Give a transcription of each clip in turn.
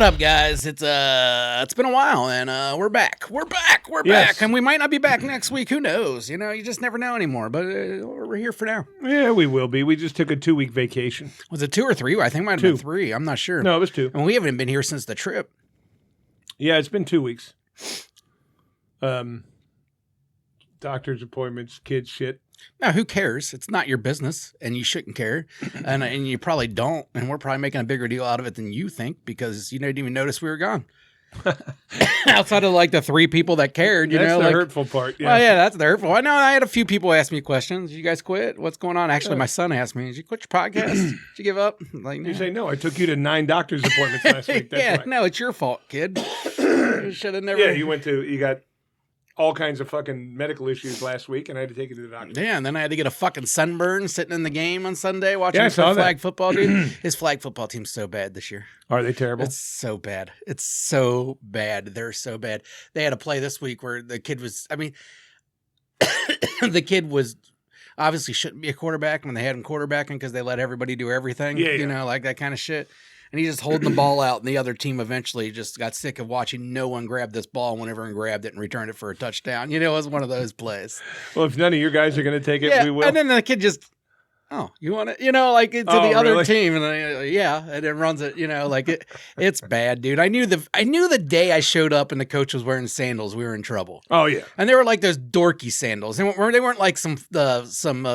What up, guys? It's been a while, and we're back. We're back, and we might not be back next week. Who knows? You know, you just never know anymore. But we're here for now. Yeah, we will be. We just took a 2-week vacation. Was it 2 or 3? I think it might have been 3. I'm not sure. No, it was 2. And we haven't been here since the trip. Yeah, it's been 2 weeks. Doctor's appointments, kids shit. Now, who cares? It's not your business, and you shouldn't care, and you probably don't. And we're probably making a bigger deal out of it than you think because you didn't even notice we were gone. Outside of like the 3 people that cared, that's know, the like, hurtful part. Yeah. Oh yeah, that's the hurtful. I know. I had a few people ask me questions. Did you guys quit? What's going on? Actually, my son asked me, "Did you quit your podcast? Did you give up?" Like, you say no. I took you to 9 doctor's appointments last week. That's why. No, it's your fault, kid. You should have never. Yeah, you got all kinds of fucking medical issues last week, and I had to take you to the doctor. Yeah, and then I had to get a fucking sunburn sitting in the game on Sunday watching flag football, dude. His flag football team's so bad this year. Are they terrible? It's so bad. It's so bad. They're so bad. They had a play this week where the kid was, the kid was obviously shouldn't be a quarterback when they had him quarterbacking because they let everybody do everything, you know, like that kind of shit. And he's just holding the ball out, and the other team eventually just got sick of watching no one grab this ball whenever and grabbed it and returned it for a touchdown. You know, it was one of those plays. Well, if none of your guys are going to take it, we will. And then the kid just, oh, you want it? You know, like to the other team, and and it runs it. You know, like it's bad, dude. I knew the day I showed up and the coach was wearing sandals, we were in trouble. Oh yeah, and they were like those dorky sandals. They weren't like some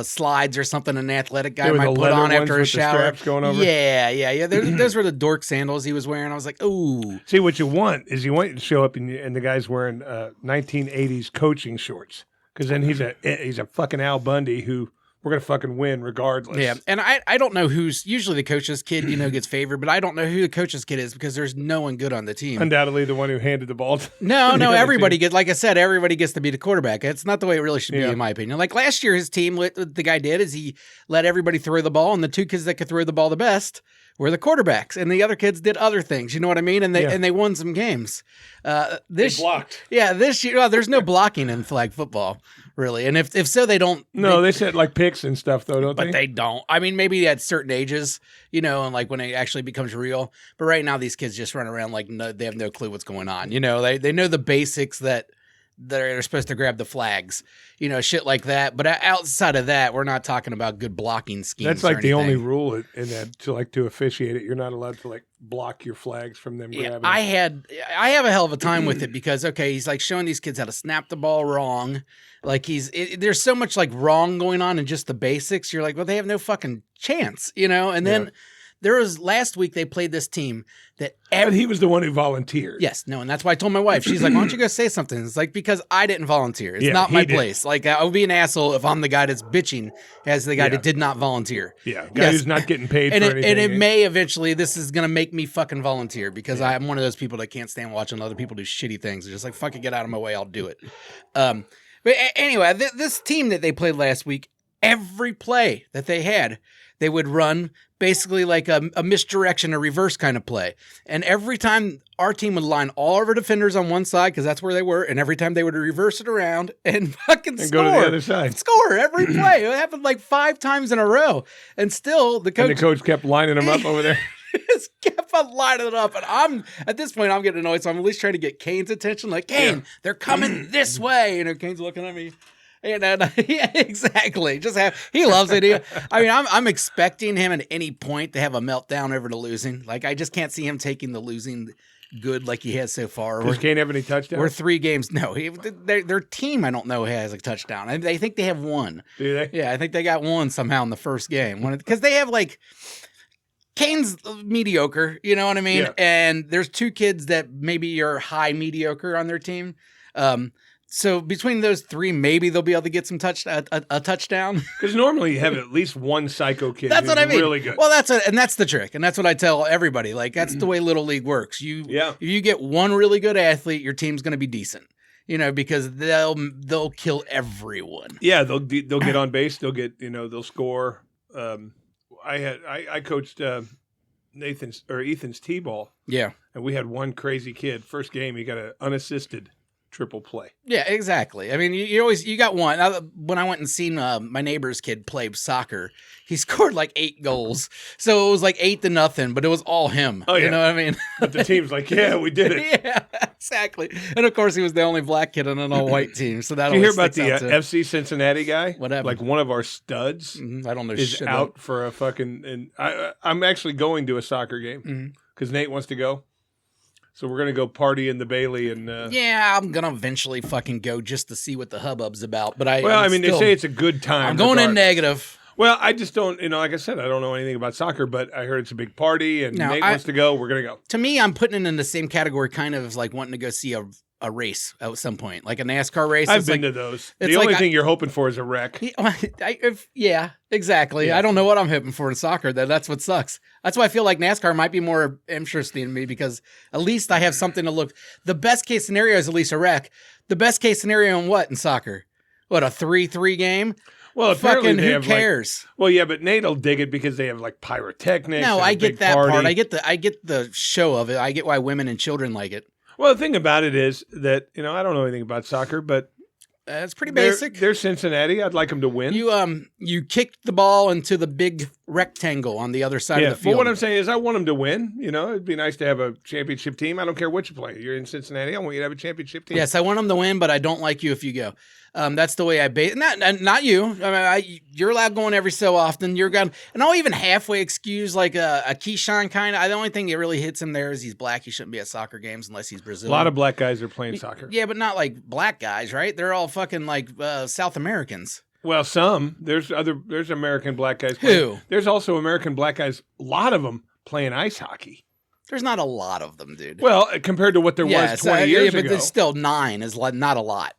slides or something an athletic guy might put on after a shower. Going over. Yeah. Those were the dork sandals he was wearing. I was like, ooh. See, what you want is to show up and the guy's wearing 1980s coaching shorts because then he's a fucking Al Bundy who. We're going to fucking win regardless. Yeah, and I don't know who's usually the coach's kid, you know, gets favored, but I don't know who the coach's kid is because there's no one good on the team. Undoubtedly the one who handed the ball to No, everybody gets, like I said, everybody gets to be the quarterback. It's not the way it really should be, in my opinion. Like last year, his team, what the guy did is he let everybody throw the ball, and the 2 kids that could throw the ball the best were the quarterbacks, and the other kids did other things. You know what I mean? And they won some games. They blocked. Yeah, this year, there's no blocking in flag football, really. And if so, they don't. No, they said like picks and stuff, though, don't they? But they don't. I mean, maybe at certain ages, you know, and like when it actually becomes real. But right now, these kids just run around like they have no clue what's going on. You know, they know the basics that they're supposed to grab the flags, you know, shit like that. But outside of that, we're not talking about good blocking schemes. That's like the only rule in that to officiate it. You're not allowed to like block your flags from them grabbing. I have a hell of a time with it because he's like showing these kids how to snap the ball wrong. Like there's so much like wrong going on in just the basics. You're like, well, they have no fucking chance, you know. And then there was last week they played this team that but he was the one who volunteered. Yes, no, and that's why I told my wife. She's like, why don't you go say something? It's like, because I didn't volunteer. It's not my place. Like, I would be an asshole if I'm the guy that's bitching as the guy that did not volunteer. Yeah, guy who's not getting paid for anything. And it may eventually, this is going to make me fucking volunteer because I'm one of those people that can't stand watching other people do shitty things. They're just like, fucking get out of my way, I'll do it. But anyway, this team that they played last week, every play that they had, they would run basically like a misdirection, a reverse kind of play. And every time our team would line all of our defenders on one side because that's where they were, and every time they would reverse it around and fucking score. Go to the other side. Score every play. It happened like 5 times in a row. And still the coach kept lining them up over there. Just kept on lining it up. And at this point I'm getting annoyed, so I'm at least trying to get Kane's attention. Like, Kane, they're coming this way. You know, Kane's looking at me. And yeah, exactly. He loves it. I'm expecting him at any point to have a meltdown over the losing. Like, I just can't see him taking the losing good like he has so far. Does Kane have any touchdowns? We're 3 games. No, their team, I don't know, has a touchdown. I think they have 1. Do they? Yeah, I think they got 1 somehow in the first game. Because they have like Kane's mediocre, you know what I mean? Yeah. And there's 2 kids that maybe are high mediocre on their team. So between those 3, maybe they'll be able to get some a touchdown. Because normally you have at least one psycho kid. That's what I mean. Really good. Well, and that's the trick, and that's what I tell everybody. Like, that's the way Little League works. If you get one really good athlete, your team's going to be decent. You know, because they'll kill everyone. Yeah, they'll get on base. They'll get they'll score. I coached Ethan's T-ball. Yeah, and we had one crazy kid. First game, he got an unassisted triple play. Yeah, exactly. I mean, you got one. When I went and seen my neighbor's kid play soccer, he scored like 8 goals. So it was like 8-0, but it was all him. Oh, yeah. You know what I mean? But the team's like, yeah, we did it. Yeah, exactly. And of course, he was the only black kid on an all-white team. So that Did you hear about the FC Cincinnati guy? What happened? Like one of our studs I don't know. is out for a fucking. And I'm actually going to a soccer game because Nate wants to go. So we're going to go party in the Bailey. And yeah, I'm going to eventually fucking go just to see what the hubbub's about. But they say it's a good time. I'm going in negative. Well, I just don't, like I said, I don't know anything about soccer, but I heard it's a big party and Nate wants to go. We're going to go. To me, I'm putting it in the same category kind of as like wanting to go see a race at some point, like a NASCAR race. I've been to those. The only thing you're hoping for is a wreck. Yeah, exactly. Yeah. I don't know what I'm hoping for in soccer. That's what sucks. That's why I feel like NASCAR might be more interesting to me because at least I have something to look. The best case scenario is at least a wreck. The best case scenario in what in soccer? What, a 3-3 game? Well, fucking who cares? But Nate'll dig it because they have like pyrotechnics. No, I get that party. part. I get the show of it. I get why women and children like it. Well, the thing about it is that, I don't know anything about soccer, but it's pretty basic. They're Cincinnati. I'd like them to win. You kick the ball into the big rectangle on the other side of the field. But what I'm saying is I want them to win. It'd be nice to have a championship team. I don't care what you play. You're in Cincinnati. I want you to have a championship team. Yes, I want them to win, but I don't like you if you go. That's the way I base. Not you. I mean, you're allowed going every so often. You're going, and I'll even halfway excuse like a Keyshawn kind of. The only thing that really hits him there is he's black. He shouldn't be at soccer games unless he's Brazilian. A lot of black guys are playing soccer. Yeah, but not like black guys, right? They're all fucking like South Americans. Well, some there's American black guys. Who? There's also American black guys. A lot of them playing ice hockey. There's not a lot of them, dude. Well, compared to what there was 20 years ago. But there's still 9 is not a lot.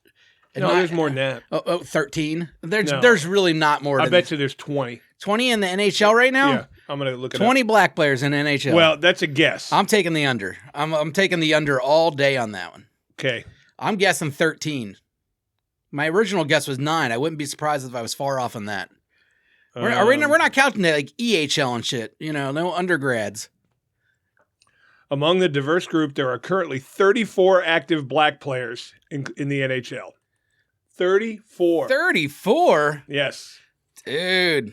No, there's more than that. 13? There's really not more than I bet you there's 20. 20 in the NHL right now? Yeah, I'm going to look at 20 black players in the NHL. Well, that's a guess. I'm taking the under. I'm taking the under all day on that one. Okay. I'm guessing 13. My original guess was 9. I wouldn't be surprised if I was far off on that. We're not counting it like EHL and shit. No undergrads. Among the diverse group, there are currently 34 active black players in the NHL. 34. 34? Yes. Dude.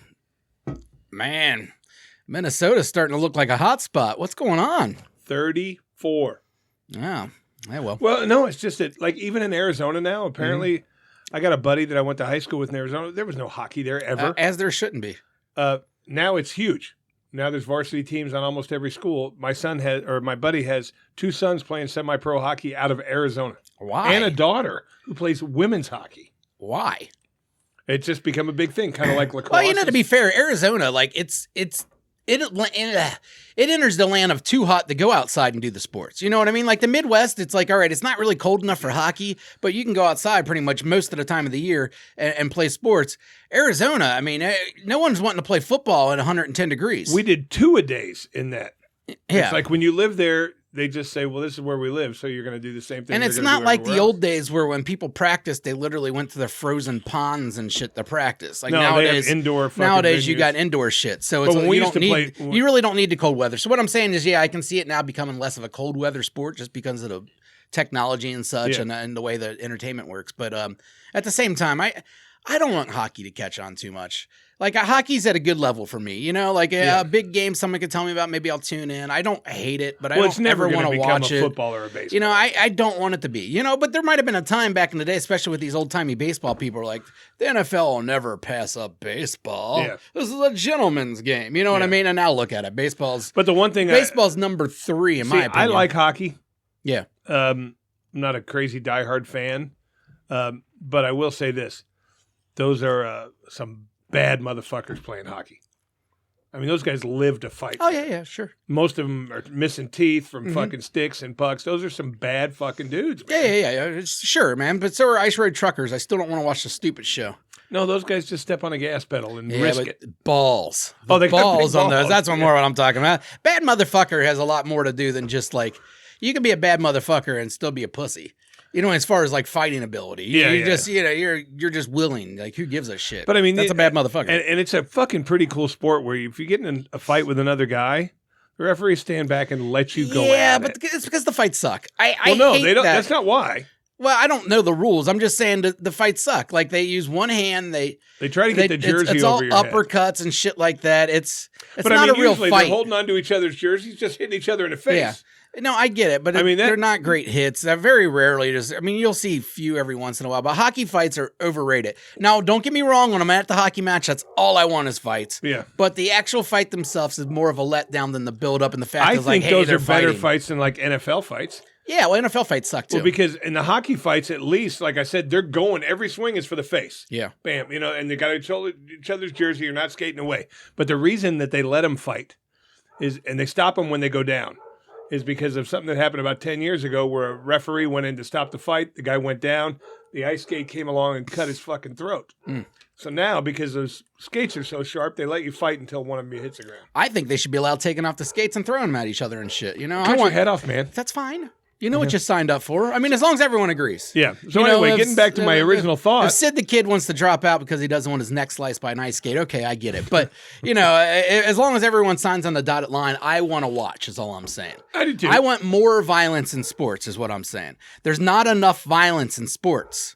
Man. Minnesota's starting to look like a hot spot. What's going on? 34. Yeah. Well. Well, no, it's just that, like, even in Arizona now, apparently, I got a buddy that I went to high school with in Arizona. There was no hockey there ever. As there shouldn't be. Now it's huge. Now there's varsity teams on almost every school. My buddy has 2 sons playing semi-pro hockey out of Arizona. Why? And a daughter who plays women's hockey. Why? It's just become a big thing, kind of like lacrosse. Well, to be fair, Arizona, like it enters the land of too hot to go outside and do the sports. You know what I mean? Like the Midwest, it's like, all right, it's not really cold enough for hockey, but you can go outside pretty much most of the time of the year and play sports. Arizona, I mean, no one's wanting to play football at 110 degrees. We did 2-a-days in that. Yeah. It's like when you live there, they just say, well, this is where we live, so you're going to do the same thing. And it's not like the old days where when people practiced, they literally went to the frozen ponds and shit to practice. Like nowadays, they have indoor nowadays venues. you got indoor shit. So it's you really don't need the cold weather. So what I'm saying is, I can see it now becoming less of a cold weather sport just because of the technology and such and the way that entertainment works. But at the same time, I don't want hockey to catch on too much. Like hockey's at a good level for me, a big game someone could tell me about. Maybe I'll tune in. I don't hate it, but I don't ever want to watch it. A football or a baseball. I don't want it to be. But there might have been a time back in the day, especially with these old timey baseball people, were like the NFL will never pass up baseball. Yeah. This is a gentleman's game. You know what I mean? And now look at it. Baseball's number 3 in my opinion. I like hockey. Yeah. I'm not a crazy diehard fan, but I will say this: those are some bad motherfuckers playing hockey. I mean, those guys live to fight. Oh, yeah, sure. Most of them are missing teeth from fucking sticks and pucks. Those are some bad fucking dudes, man. Yeah. Sure, man. But so are ice road truckers. I still don't want to watch the stupid show. No, those guys just step on a gas pedal and risk it. Balls. They balls got on those. That's more what I'm talking about. Bad motherfucker has a lot more to do than just like, you can be a bad motherfucker and still be a pussy. As far as like fighting ability, just you're just willing. Like, who gives a shit? But I mean, that's a bad motherfucker. And it's a fucking pretty cool sport where if you get in a fight with another guy, the referees stand back and let you go. Yeah, but it's because the fights suck. They don't. That's not why. Well, I don't know the rules. I'm just saying the fights suck. Like they use one hand. They try to get the jersey it's over all your uppercuts and shit like that. It's but not a real usually fight. They're holding on to each other's jerseys, just hitting each other in the face. Yeah. No, I get it, but they're not great hits. They're very rarely you'll see a few every once in a while, but hockey fights are overrated. Now, don't get me wrong, when I'm at the hockey match, that's all I want is fights. Yeah. But the actual fight themselves is more of a letdown than the build-up and the fact I of like, think hey, those they're are better fighting. fights than like NFL fights. Yeah, well, NFL fights suck too. Well, because in the hockey fights, at least, like I said, they're going, every swing is for the face. Yeah. Bam, and they got each other's jersey, you're not skating away. But the reason that they let them fight and they stop them when they go down, is because of something that happened about 10 years ago where a referee went in to stop the fight. The guy went down. The ice skate came along and cut his fucking throat. So now, because those skates are so sharp, they let you fight until one of them hits the ground. I think they should be allowed taking off the skates and throwing them at each other and shit. Cut your head off, man. That's fine. You know what you signed up for. I mean, as long as everyone agrees. Yeah. So anyway, getting back to my original thought. If Sid the Kid wants to drop out because he doesn't want his neck sliced by an ice skate, okay, I get it. But, as long as everyone signs on the dotted line, I want to watch is all I'm saying. I do too. I want more violence in sports is what I'm saying. There's not enough violence in sports.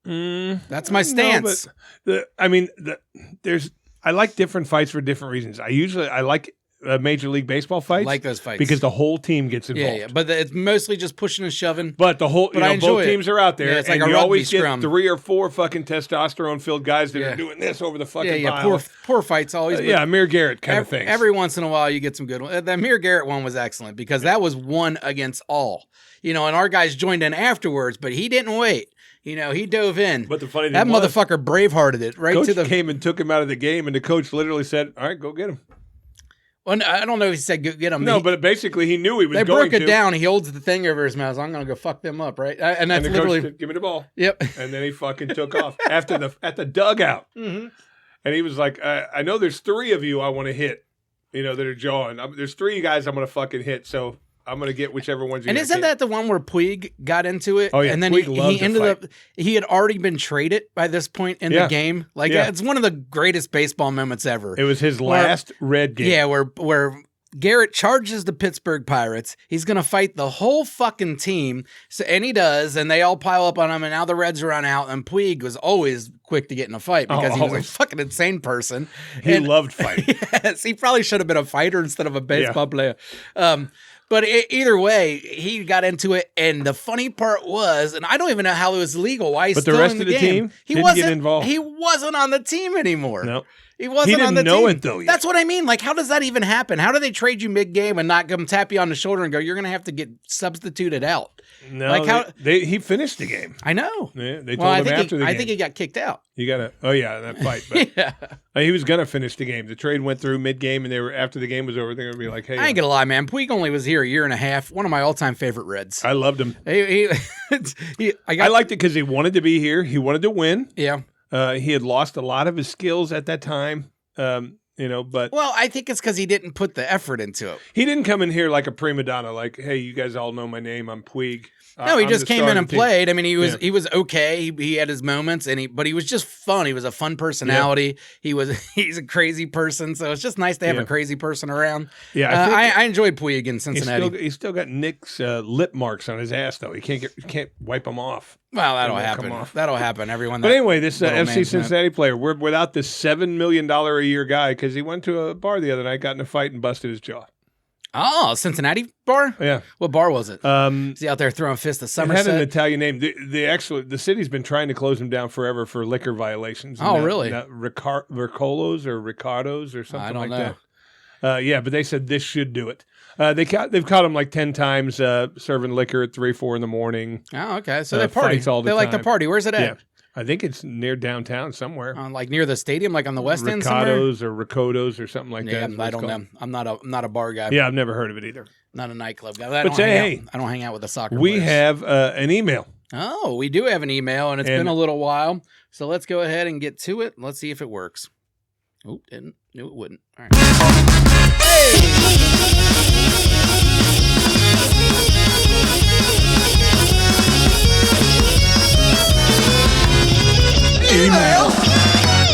That's my stance. No, I like different fights for different reasons. I like Major League Baseball fights. I like those fights because the whole team gets involved. Yeah, but it's mostly just pushing and shoving. But the whole, both teams are out there, it's like and a you always scrum. get 3 or 4 fucking testosterone-filled guys that are doing this over the fucking pile. Poor fights always. Amir Garrett kind of thing. Every once in a while, you get some good ones. The Amir Garrett one was excellent because that was one against all. And our guys joined in afterwards, but he didn't wait. He dove in. But the funny thing motherfucker bravehearted it right coach to the. Came and took him out of the game, and the coach literally said, "All right, go get him." Well, I don't know if he said go get him. No, but basically he knew he was. They going broke it down. He holds the thing over his mouth. I'm gonna go fuck them up, right? And that's literally. Coach said, give me the ball. Yep. And then he fucking took off at the dugout, and he was like, "I know there's 3 of you I want to hit, that are jawing. There's 3 guys I'm gonna fucking hit, so." I'm going to get whichever ones you And isn't that the one where Puig got into it? Oh, yeah. And then he ended up, he had already been traded by this point in the game. Like, it's one of the greatest baseball moments ever. It was his last red game. Yeah, where Garrett charges the Pittsburgh Pirates. He's going to fight the whole fucking team. And he does. And they all pile up on him. And now the Reds run out. And Puig was always quick to get in a fight because he was a fucking insane person. He loved fighting. Yes, he probably should have been a fighter instead of a baseball player. But either way, he got into it, and the funny part was, and I don't even know how it was legal. Why he's still in the game. But the rest of the team didn't get involved. He wasn't on the team anymore. No. He wasn't on the team. He didn't know it, though, yet. That's what I mean. Like, how does that even happen? How do they trade you mid-game and not come tap you on the shoulder and go, you're going to have to get substituted out? No, like he finished the game. I know. Yeah, they told him after the game. I think he got kicked out. You got to, that fight. But yeah. He was going to finish the game. The trade went through mid-game, and after the game was over, they were going to be like, hey. I ain't going to lie, man. Puig only was here a year and a half. One of my all-time favorite Reds. I loved him. I liked it because he wanted to be here. He wanted to win. Yeah. He had lost a lot of his skills at that time. But well, I think it's because he didn't put the effort into it. He didn't come in here like a prima donna, like, "Hey, you guys all know my name. I'm Puig." No, he just came in and played. I mean, he was okay. He had his moments, but he was just fun. He was a fun personality. Yeah. He's a crazy person, so it's just nice to have a crazy person around. Yeah, I enjoyed Puig in Cincinnati. He's still got Nick's lip marks on his ass, though. He can't wipe them off. Well, that'll happen. That'll happen. Everyone. But anyway, this FC Cincinnati player, we're without this $7 million a year guy because he went to a bar the other night, got in a fight, and busted his jaw. Oh, Cincinnati bar? Yeah. What bar was it? Is he out there throwing fists at Somerset? It had an Italian name. The city's been trying to close him down forever for liquor violations. Oh, really? Ricolos or Ricardos or something like that. I don't know. But they said this should do it. They've caught him like 10 times serving liquor at 3, 4 in the morning. Oh, okay. So they party. They like to party. Where's it at? Yeah. I think it's near downtown somewhere. Like near the stadium, like on the west end somewhere? Ricardos or Ricotos or something like that. I don't know. I'm not a bar guy. Yeah, I've never heard of it either. Not a nightclub guy. I don't hang out with the soccer we players. have an email. Oh, we do have an email, and it's been a little while. So let's go ahead and get to it. Let's see if it works. Oh, didn't. Knew it wouldn't. All right. Email.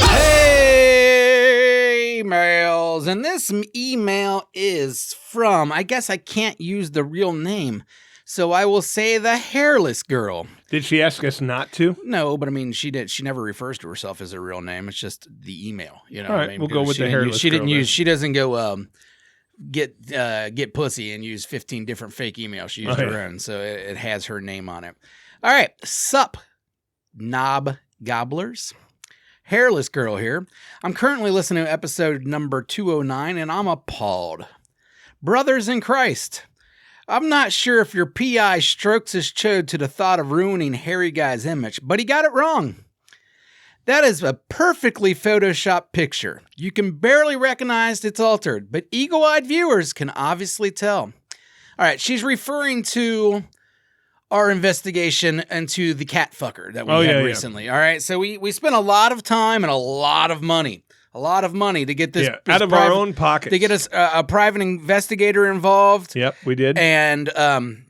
Hey, emails. And this email is from, I guess I can't use the real name. So I will say the hairless girl. Did she ask us not to? No, but I mean, she never refers to herself as her real name. It's just the email. You know, All right, I mean, we'll go with the hairless She didn't girl, use. She doesn't go get pussy and use 15 different fake emails. She used her own, so it has her name on it. All right, sup, knob gobblers. Hairless girl here. I'm currently listening to episode number 209, and I'm appalled. Brothers in Christ, I'm not sure if your PI strokes his chode to the thought of ruining hairy guy's image, but he got it wrong. That is a perfectly photoshopped picture. You can barely recognize it's altered, but eagle-eyed viewers can obviously tell. All right, she's referring to our investigation into the cat fucker that we had recently. All right, so we spent a lot of time and a lot of money to get this out of our own pockets, to get us a private investigator involved. Yep, we did. And and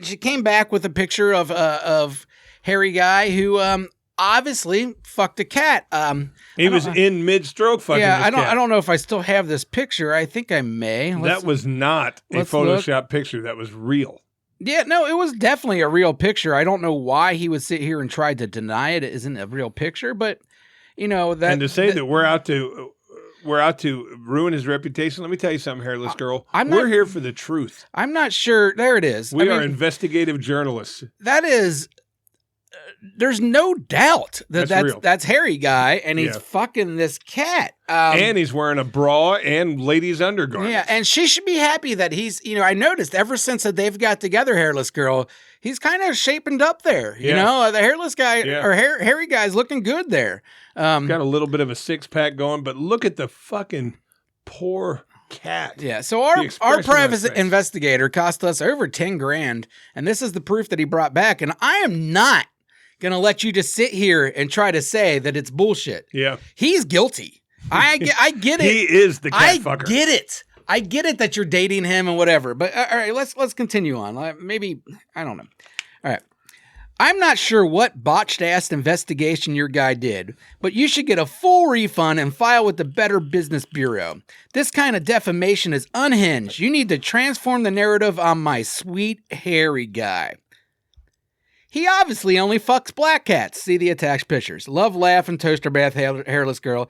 she came back with a picture of hairy guy who obviously fucked a cat. He was in mid-stroke fucking this cat. I don't know if I still have this picture. I think I may. That was not a Photoshop picture. That was real. Yeah, no, it was definitely a real picture. I don't know why he would sit here and try to deny it isn't a real picture, but you know that. And to say that we're out to ruin his reputation. Let me tell you something, hairless girl. We're here for the truth. I'm not sure. There it is. We are investigative journalists. That is. There's no doubt that's hairy guy, and he's fucking this cat. And he's wearing a bra and ladies' undergarments. Yeah, and she should be happy that he's, I noticed ever since that they've got together, hairless girl, he's kind of shapened up there. You know, the hairless guy or hairy guy's looking good there. Got a little bit of a six-pack going, but look at the fucking poor cat. Yeah, so our private investigator cost us over 10 grand, and this is the proof that he brought back, and I am not going to let you just sit here and try to say that it's bullshit. Yeah. He's guilty. I get it. He is the cat fucker. I get it that you're dating him and whatever. But all right, let's continue on. Maybe, I don't know. All right. I'm not sure what botched-ass investigation your guy did, but you should get a full refund and file with the Better Business Bureau. This kind of defamation is unhinged. You need to transform the narrative on my sweet, hairy guy. He obviously only fucks black cats. See the attached pictures. Love, laugh, and toaster bath hairless girl.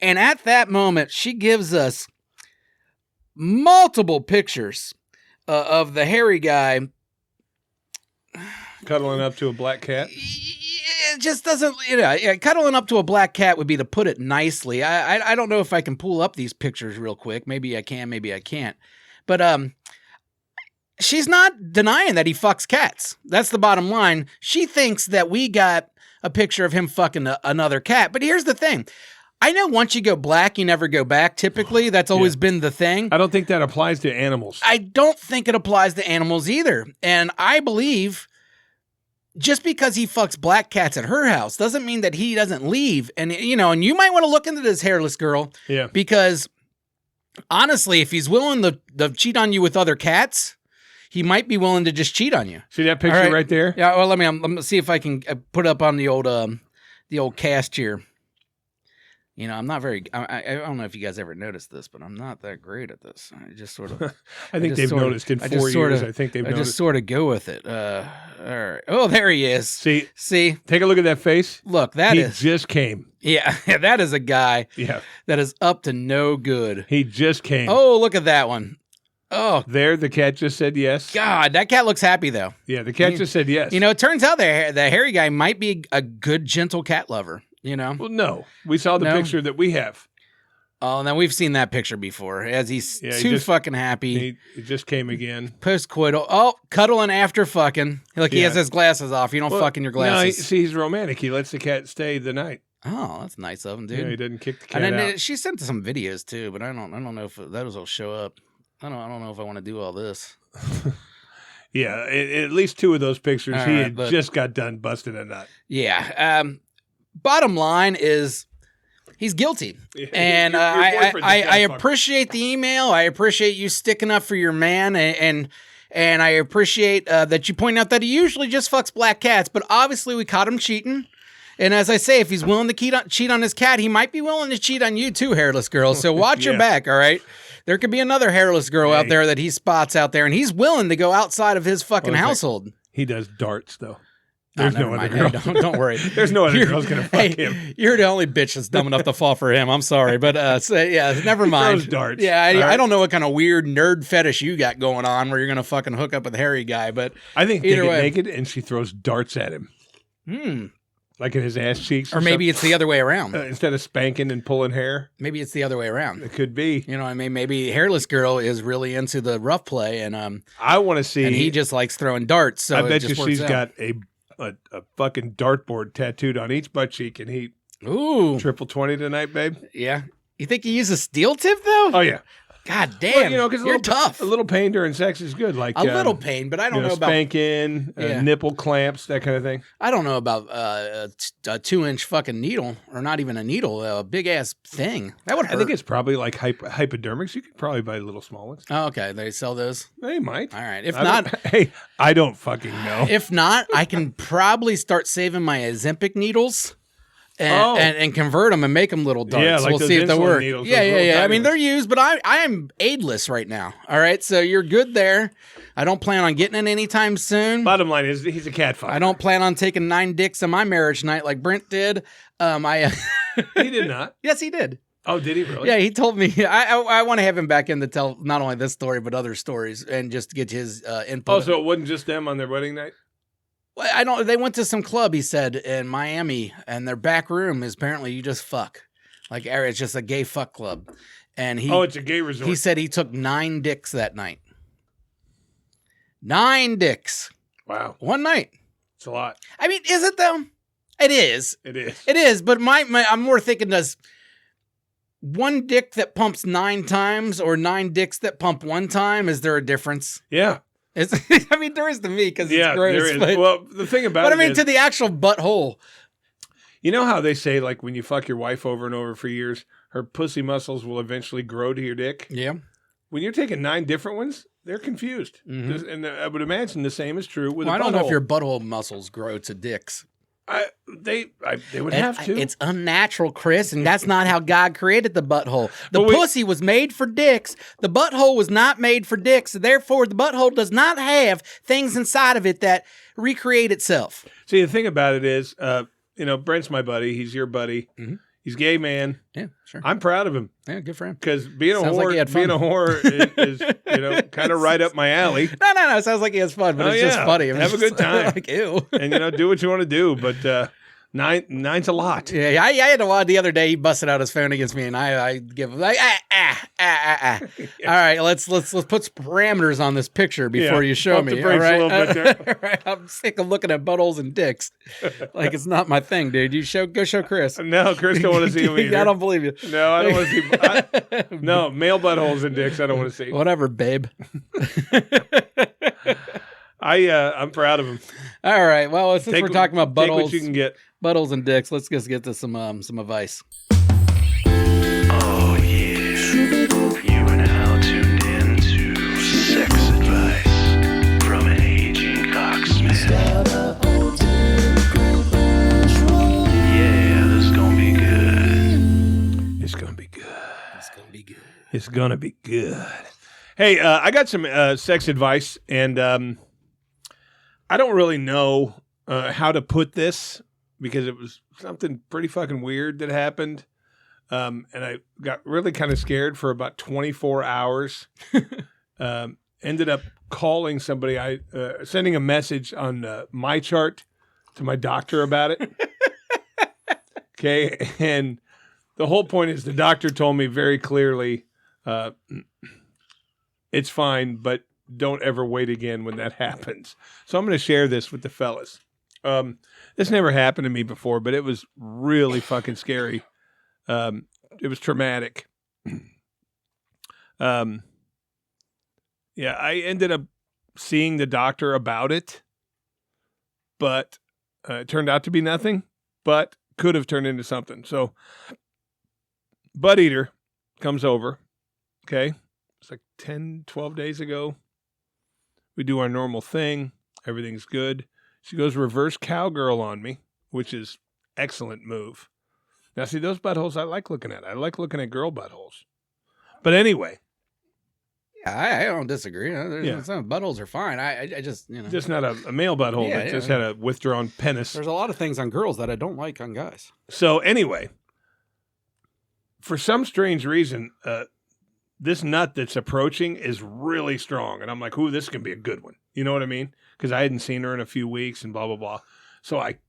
And at that moment, she gives us multiple pictures of the hairy guy cuddling up to a black cat. It just doesn't, cuddling up to a black cat would be to put it nicely. I don't know if I can pull up these pictures real quick. Maybe I can, maybe I can't. But she's not denying that he fucks cats. That's the bottom line. She thinks that we got a picture of him fucking another cat. But here's the thing. I know once you go black, you never go back. Typically, that's always been the thing. I don't think that applies to animals. I don't think it applies to animals either. And I believe just because he fucks black cats at her house doesn't mean that he doesn't leave. And, and you might want to look into this hairless girl. Yeah. Because honestly, if he's willing to cheat on you with other cats, he might be willing to just cheat on you. See that picture right there? Yeah. Well, let me see if I can put up on the old cast here. I'm not very. I don't know if you guys ever noticed this, but I'm not that great at this. I just sort of. I think they've noticed in 4 years. I think they've noticed. I just sort of go with it. All right. Oh, there he is. See. Take a look at that face. Look, he just came. Yeah, that is a guy. Yeah. That is up to no good. He just came. Oh, look at that one. Oh, there, the cat just said yes. God, that cat looks happy, though. Yeah, the cat just said yes. It turns out the hairy guy might be a good, gentle cat lover, Well, no. We saw the picture that we have. Oh, now we've seen that picture before. As he's fucking happy. He just came again. Post-coital. Oh, cuddling after fucking. Look, he has his glasses off. You don't fuck in your glasses. No, he's romantic. He lets the cat stay the night. Oh, that's nice of him, dude. Yeah, he doesn't kick the cat out. And then she sent some videos, too, but I don't know if those will show up. I don't know if I want to do all this. Yeah, at least 2 of those pictures, he had just got done busting a nut. Yeah. Bottom line is he's guilty. And I appreciate the email. I appreciate you sticking up for your man. And I appreciate that you point out that he usually just fucks black cats. But obviously we caught him cheating. And as I say, if he's willing to cheat on his cat, he might be willing to cheat on you too, hairless girl. So watch your back, all right? There could be another hairless girl out there that he spots out there, and he's willing to go outside of his fucking household. He does darts, though. There's no other girl. girl. Don't worry. There's no other girl's going to fuck him. You're the only bitch that's dumb enough to fall for him. I'm sorry. But never mind. Throws darts. Yeah, I don't know what kind of weird nerd fetish you got going on where you're going to fucking hook up with a hairy guy. But I think they get naked and she throws darts at him. Like in his ass cheeks. Or maybe it's the other way around. Instead of spanking and pulling hair. Maybe it's the other way around. It could be. You know what I mean? Maybe hairless girl is really into the rough play. And I want to see. And he just likes throwing darts. So I bet you she's got a fucking dartboard tattooed on each butt cheek, and he triple 20 tonight, babe. Yeah, you think he uses steel tip though? Oh yeah. God damn, well, because you're tough. A little pain during sex is good, like a little pain, but I don't know about spanking, nipple clamps, that kind of thing. I don't know about a 2-inch fucking needle, or not even a needle, a big ass thing. That would hurt. I think it's probably like hypodermics. You could probably buy little small ones. Oh, okay, they sell those. They might. All right, if not, I don't fucking know. If not, I can probably start saving my Ozempic needles. And convert them and make them little darts. Yeah, like we'll see if they work. Needles, yeah. I mean, they're used, but I am aidless right now. All right, so you're good there. I don't plan on getting it anytime soon. Bottom line is he's a cat fucker. I don't plan on taking 9 dicks on my marriage night like Brent did. He did not. Yes, he did. Oh, did he really? Yeah, he told me. I want to have him back in to tell not only this story but other stories and just get his input. Oh, so it wasn't just them on their wedding night? Well, I don't. They went to some club, he said, in Miami, and their back room is apparently you just fuck. Like it's just a gay fuck club, and it's a gay resort. He said he took 9 dicks that night. 9 dicks. Wow. One night. It's a lot. I mean, is it though? It is. It is. It is. But I'm more thinking, does 1 dick that pumps 9 times or 9 dicks that pump 1 time? Is there a difference? Yeah. I mean, there is to me because it's gross. There is. But, well, the thing about it is, to the actual butthole. You know how they say, like, when you fuck your wife over and over for years, her pussy muscles will eventually grow to your dick? Yeah. When you're taking 9 different ones, they're confused. Mm-hmm. And I would imagine the same is true with a butthole. I don't know if your butthole muscles grow to dicks. They would have to. It's unnatural, Chris, and that's not how God created the butthole. The pussy was made for dicks. The butthole was not made for dicks. Therefore, the butthole does not have things inside of it that recreate itself. See, the thing about it is, Brent's my buddy. He's your buddy. Mm-hmm. He's a gay man. Yeah, sure. I'm proud of him. Yeah, good for him. Because being a whore is kind of right up my alley. No. It sounds like he has fun, but it's just funny. Have a good time. Like, ew. And, do what you want to do. But 9's a lot. Yeah, I had a lot the other day. He busted out his phone against me, and I give him like Yeah. All right, let's put some parameters on this picture before you show me. All right? A little bit there. Right, I'm sick of looking at buttholes and dicks. Like it's not my thing, dude. Go show Chris. No, Chris don't want to see him either. I don't believe you. No, I don't want to see. No, male buttholes and dicks. I don't want to see. Whatever, babe. I'm proud of him. All right. Well, since we're talking about buttholes, what you can get. Buttholes and dicks, let's just get to some advice. Oh yeah, you are now tuned in to sex advice from an aging cocksmith. Yeah, this is gonna be good. It's gonna be good. It's gonna be good. It's gonna be good. Hey, I got some sex advice, and I don't really know how to put this because it was something pretty fucking weird that happened. And I got really kind of scared for about 24 hours. Ended up calling somebody, sending a message on my chart to my doctor about it. Okay. And the whole point is the doctor told me very clearly, it's fine, but don't ever wait again when that happens. So I'm going to share this with the fellas. This never happened to me before, but it was really fucking scary. It was traumatic. I ended up seeing the doctor about it, but it turned out to be nothing, but could have turned into something. So Butt Eater comes over. Okay. It's like 10, 12 days ago. We do our normal thing. Everything's good. She goes reverse cowgirl on me, which is excellent move. Now, see, those buttholes I like looking at. I like looking at girl buttholes. But anyway, I don't disagree. Yeah. Some buttholes are fine. I just, Just not a male butthole that just had a withdrawn penis. There's a lot of things on girls that I don't like on guys. So anyway, for some strange reason, this nut that's approaching is really strong. And I'm like, ooh, this can be a good one. You know what I mean? Because I hadn't seen her in a few weeks and blah, blah, blah. So I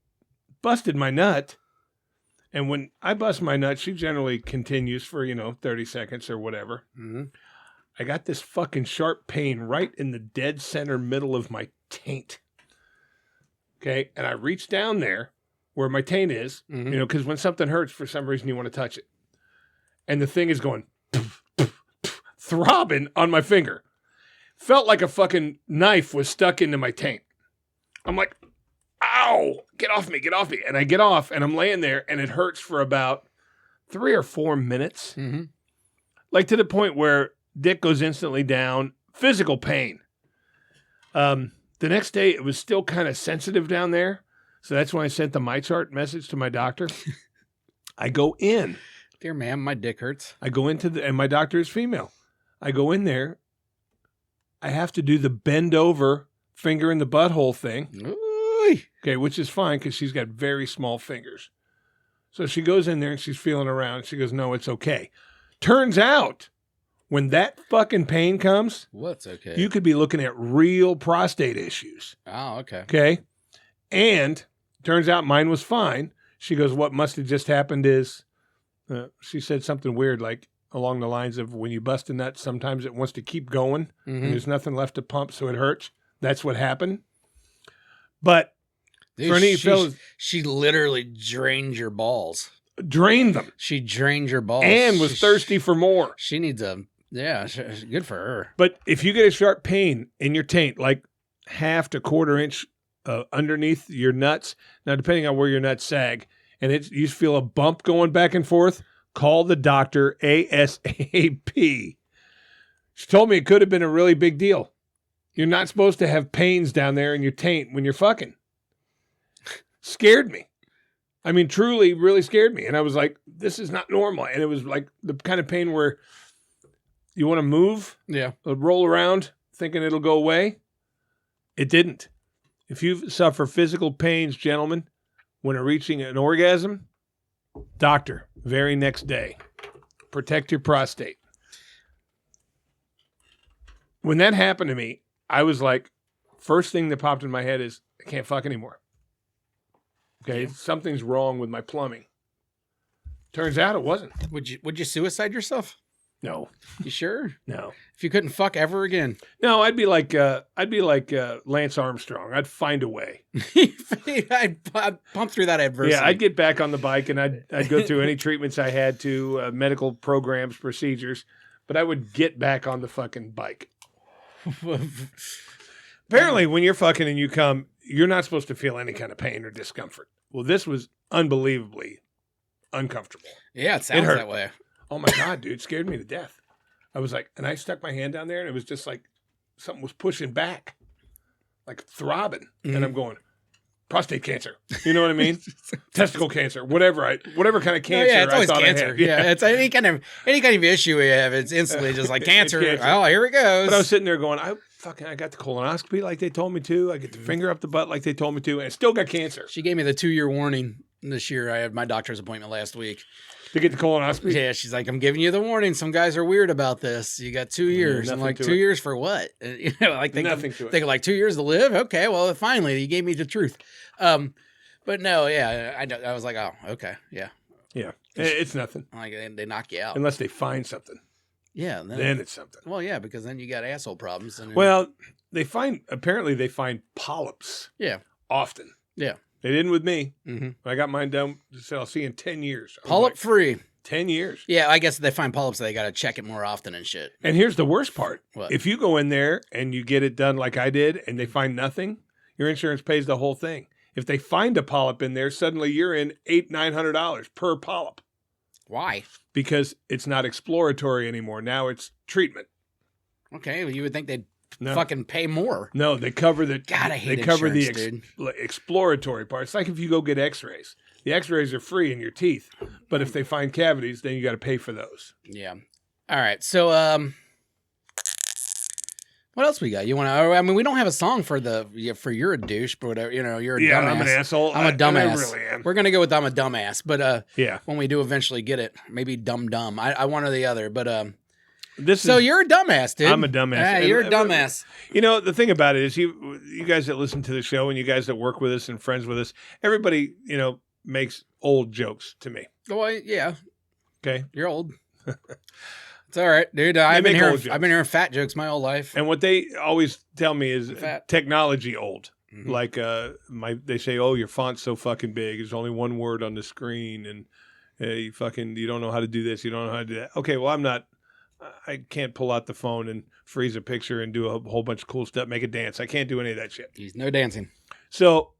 busted my nut. And when I bust my nut, she generally continues for, 30 seconds or whatever. Mm-hmm. I got this fucking sharp pain right in the dead center middle of my taint. Okay. And I reached down there where my taint is, because when something hurts, for some reason, you want to touch it. And the thing is going throbbing on my finger. Felt like a fucking knife was stuck into my taint. I'm like, ow, get off me. And I get off and I'm laying there and it hurts for about 3 or 4 minutes. Mm-hmm. Like to the point where dick goes instantly down, physical pain. The next day it was still kind of sensitive down there. So that's when I sent the MyChart message to my doctor. I go in. Dear ma'am, my dick hurts. I go into and my doctor is female. I go in there. I have to do the bend over finger in the butthole thing. Ooh. Okay, which is fine because she's got very small fingers. So she goes in there and she's feeling around. She goes, no, it's okay. Turns out when that fucking pain comes, what's okay? You could be looking at real prostate issues. Oh, okay. Okay. And turns out mine was fine. She goes, what must have just happened is, she said something weird like along the lines of when you bust a nut, sometimes it wants to keep going and there's nothing left to pump, so it hurts. That's what happened. But dude, for any fellas, she literally drained your balls. Drained them. She drained your balls. And was thirsty for more. She needs good for her. But if you get a sharp pain in your taint, like half to quarter inch underneath your nuts, now depending on where your nuts sag, and you feel a bump going back and forth, call the doctor ASAP. She told me it could have been a really big deal. You're not supposed to have pains down there in your taint when you're fucking. Scared me. I mean, truly, really scared me. And I was like, this is not normal. And it was like the kind of pain where you want to move, roll around, thinking it'll go away. It didn't. If you suffer physical pains, gentlemen, when reaching an orgasm, doctor, very next day. Protect your prostate. When that happened to me, I was like, first thing that popped in my head is, I can't fuck anymore. Okay, something's wrong with my plumbing. Turns out it wasn't. Would you suicide yourself? No. You sure? No. If you couldn't fuck ever again? No, I'd be like Lance Armstrong. I'd find a way. I'd pump through that adversity. Yeah, I'd get back on the bike and I'd go through any treatments I had to, medical programs, procedures, but I would get back on the fucking bike. Apparently, when you're fucking and you come, you're not supposed to feel any kind of pain or discomfort. Well, this was unbelievably uncomfortable. Yeah, it sounds that way. Oh my God, dude, scared me to death. I was like, and I stuck my hand down there and it was just like something was pushing back, like throbbing. And I'm going, prostate cancer. You know what I mean? Testicle cancer, whatever kind of cancer. Yeah, it's always I thought cancer. I had. Yeah, it's any kind of issue we have. It's instantly just like cancer. Oh, here it goes. But I was sitting there going, I got the colonoscopy like they told me to. I get the finger up the butt like they told me to, and I still got cancer. She gave me the 2-year warning this year. I had my doctor's appointment last week. To get the colonoscopy? Yeah, she's like, I'm giving you the warning. Some guys are weird about this. You got 2 years. I'm like, 2 years for what? And, like nothing to it. They go like 2 years to live. Okay, well, finally, you gave me the truth. But no, yeah, I was like, oh, okay, yeah. Yeah, it's nothing. Like they knock you out. Unless they find something. Yeah. Then it's something. Well, yeah, because then you got asshole problems. Well, apparently they find polyps. Yeah. Often. Yeah. They didn't with me. Mm-hmm. I got mine done. Said I'll see you in 10 years. Polyp free. 10 years. Yeah, I guess if they find polyps, they got to check it more often and shit. And here's the worst part. What? If you go in there and you get it done like I did and they find nothing, your insurance pays the whole thing. If they find a polyp in there, suddenly you're in $800-900 per polyp. Why? Because it's not exploratory anymore. Now it's treatment. Okay, well, you would think they'd fucking pay more. No, they cover the. God, I hate they cover the dude. exploratory part. It's like if you go get X-rays. The X-rays are free in your teeth, but if they find cavities, then you got to pay for those. Yeah. All right. So, What else we got? You want to? I mean, we don't have a song for you're a douche, but whatever. You know, you're a dumbass. I'm an asshole. I'm a dumbass. I really am. We're gonna go with I'm a dumbass, but yeah, when we do eventually get it, maybe dumb. I one or the other, but so you're a dumbass, dude. I'm a dumbass. Yeah, you're a dumbass. You know, the thing about it is you guys that listen to the show and you guys that work with us and friends with us, everybody, you know, makes old jokes to me. Well, yeah. Okay. You're old. It's all right, dude. I've been hearing fat jokes my whole life. And what they always tell me is Fat. technology old. Mm-hmm. Like they say, oh, your font's so fucking big. There's only one word on the screen, and you don't know how to do this. You don't know how to do that. Okay, well, I can't pull out the phone and freeze a picture and do a whole bunch of cool stuff, make a dance. I can't do any of that shit. He's no dancing. So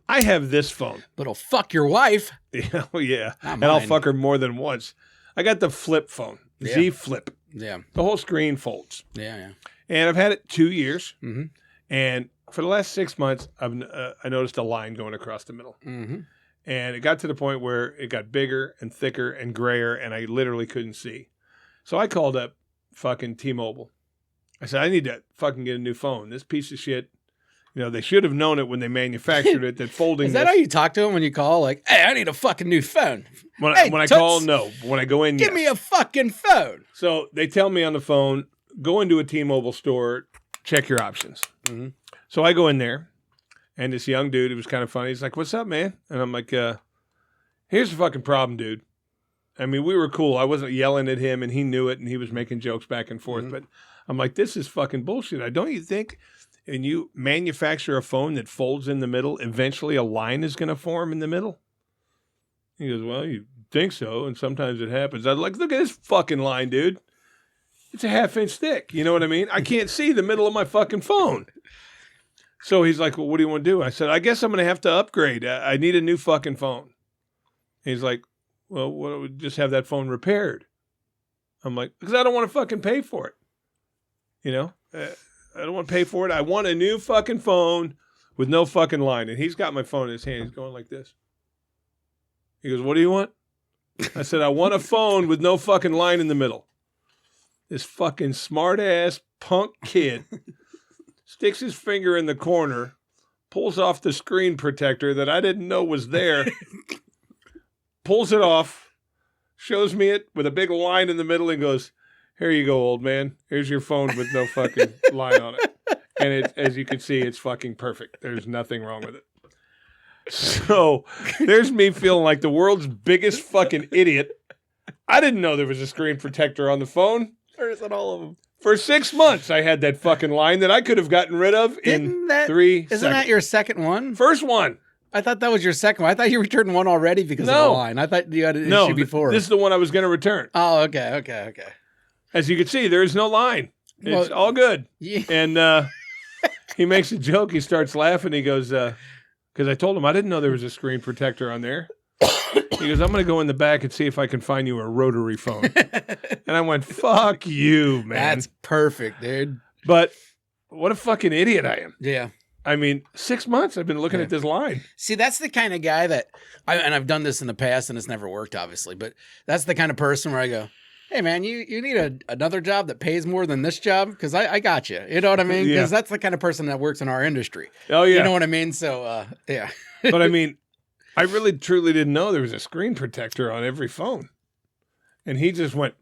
I have this phone. But it'll fuck your wife. Yeah, yeah. Not And I'll mine. fuck her more than once. I got the flip phone, Yeah. Z Flip. Yeah. The whole screen folds. Yeah. And I've had it 2 years. Mm-hmm. And for the last 6 months, I noticed a line going across the middle. Mm-hmm. And it got to the point where it got bigger and thicker and grayer, and I literally couldn't see. So I called up fucking T-Mobile. I said, I need to fucking get a new phone. This piece of shit, you know, they should have known it when they manufactured it, that folding Is that how you talk to him when you call? Like, hey, I need a fucking new phone. When Hey, I toots, call, no. When I go in, Give yes. me a fucking phone. So they tell me on the phone, go into a T-Mobile store, check your options. Mm-hmm. So I go in there, and this young dude, it was kind of funny. He's like, what's up, man? And I'm like, here's the fucking problem, dude. I mean, we were cool. I wasn't yelling at him, and he knew it, and he was making jokes back and forth. Mm-hmm. But I'm like, this is fucking bullshit. Don't you think, and you manufacture a phone that folds in the middle, eventually a line is going to form in the middle? He goes, well, you think so, and sometimes it happens. I was like, look at this fucking line, dude. It's a 1/2 inch thick. You know what I mean? I can't see the middle of my fucking phone. So he's like, well, what do you want to do? I said, I guess I'm going to have to upgrade. I need a new fucking phone. He's like, well, what, would just have that phone repaired? I'm like, because I don't want to fucking pay for it. You know, I don't want to pay for it. I want a new fucking phone with no fucking line. And he's got my phone in his hand. He's going like this. He goes, what do you want? I said, I want a phone with no fucking line in the middle. This fucking smart ass punk kid sticks his finger in the corner, pulls off the screen protector that I didn't know was there, pulls it off, shows me it with a big line in the middle, and goes, here you go, old man. Here's your phone with no fucking line on it. And it, as you can see, it's fucking perfect. There's nothing wrong with it. So there's me feeling like the world's biggest fucking idiot. I didn't know there was a screen protector on the phone. Or is it all of them? For 6 months, I had that fucking line that I could have gotten rid of in 3 seconds. Isn't that your second one? First one? I thought that was your second one. I thought you returned one already because of the line. I thought you had an issue before. This is the one I was going to return. Oh, okay. As you can see, there is no line. It's Well, all good. Yeah. And he makes a joke. He starts laughing. He goes, because I told him I didn't know there was a screen protector on there. He goes, I'm going to go in the back and see if I can find you a rotary phone. And I went, fuck you, man. That's perfect, dude. But what a fucking idiot I am. Yeah. I mean, 6 months I've been looking at this line. See, that's the kind of guy that, and I've done this in the past and it's never worked, obviously, but that's the kind of person where I go, hey, man, you need another job that pays more than this job? Because I got you. You know what I mean? Because that's the kind of person that works in our industry. Oh, yeah. You know what I mean? So, yeah. But I mean, I really, truly didn't know there was a screen protector on every phone. And he just went,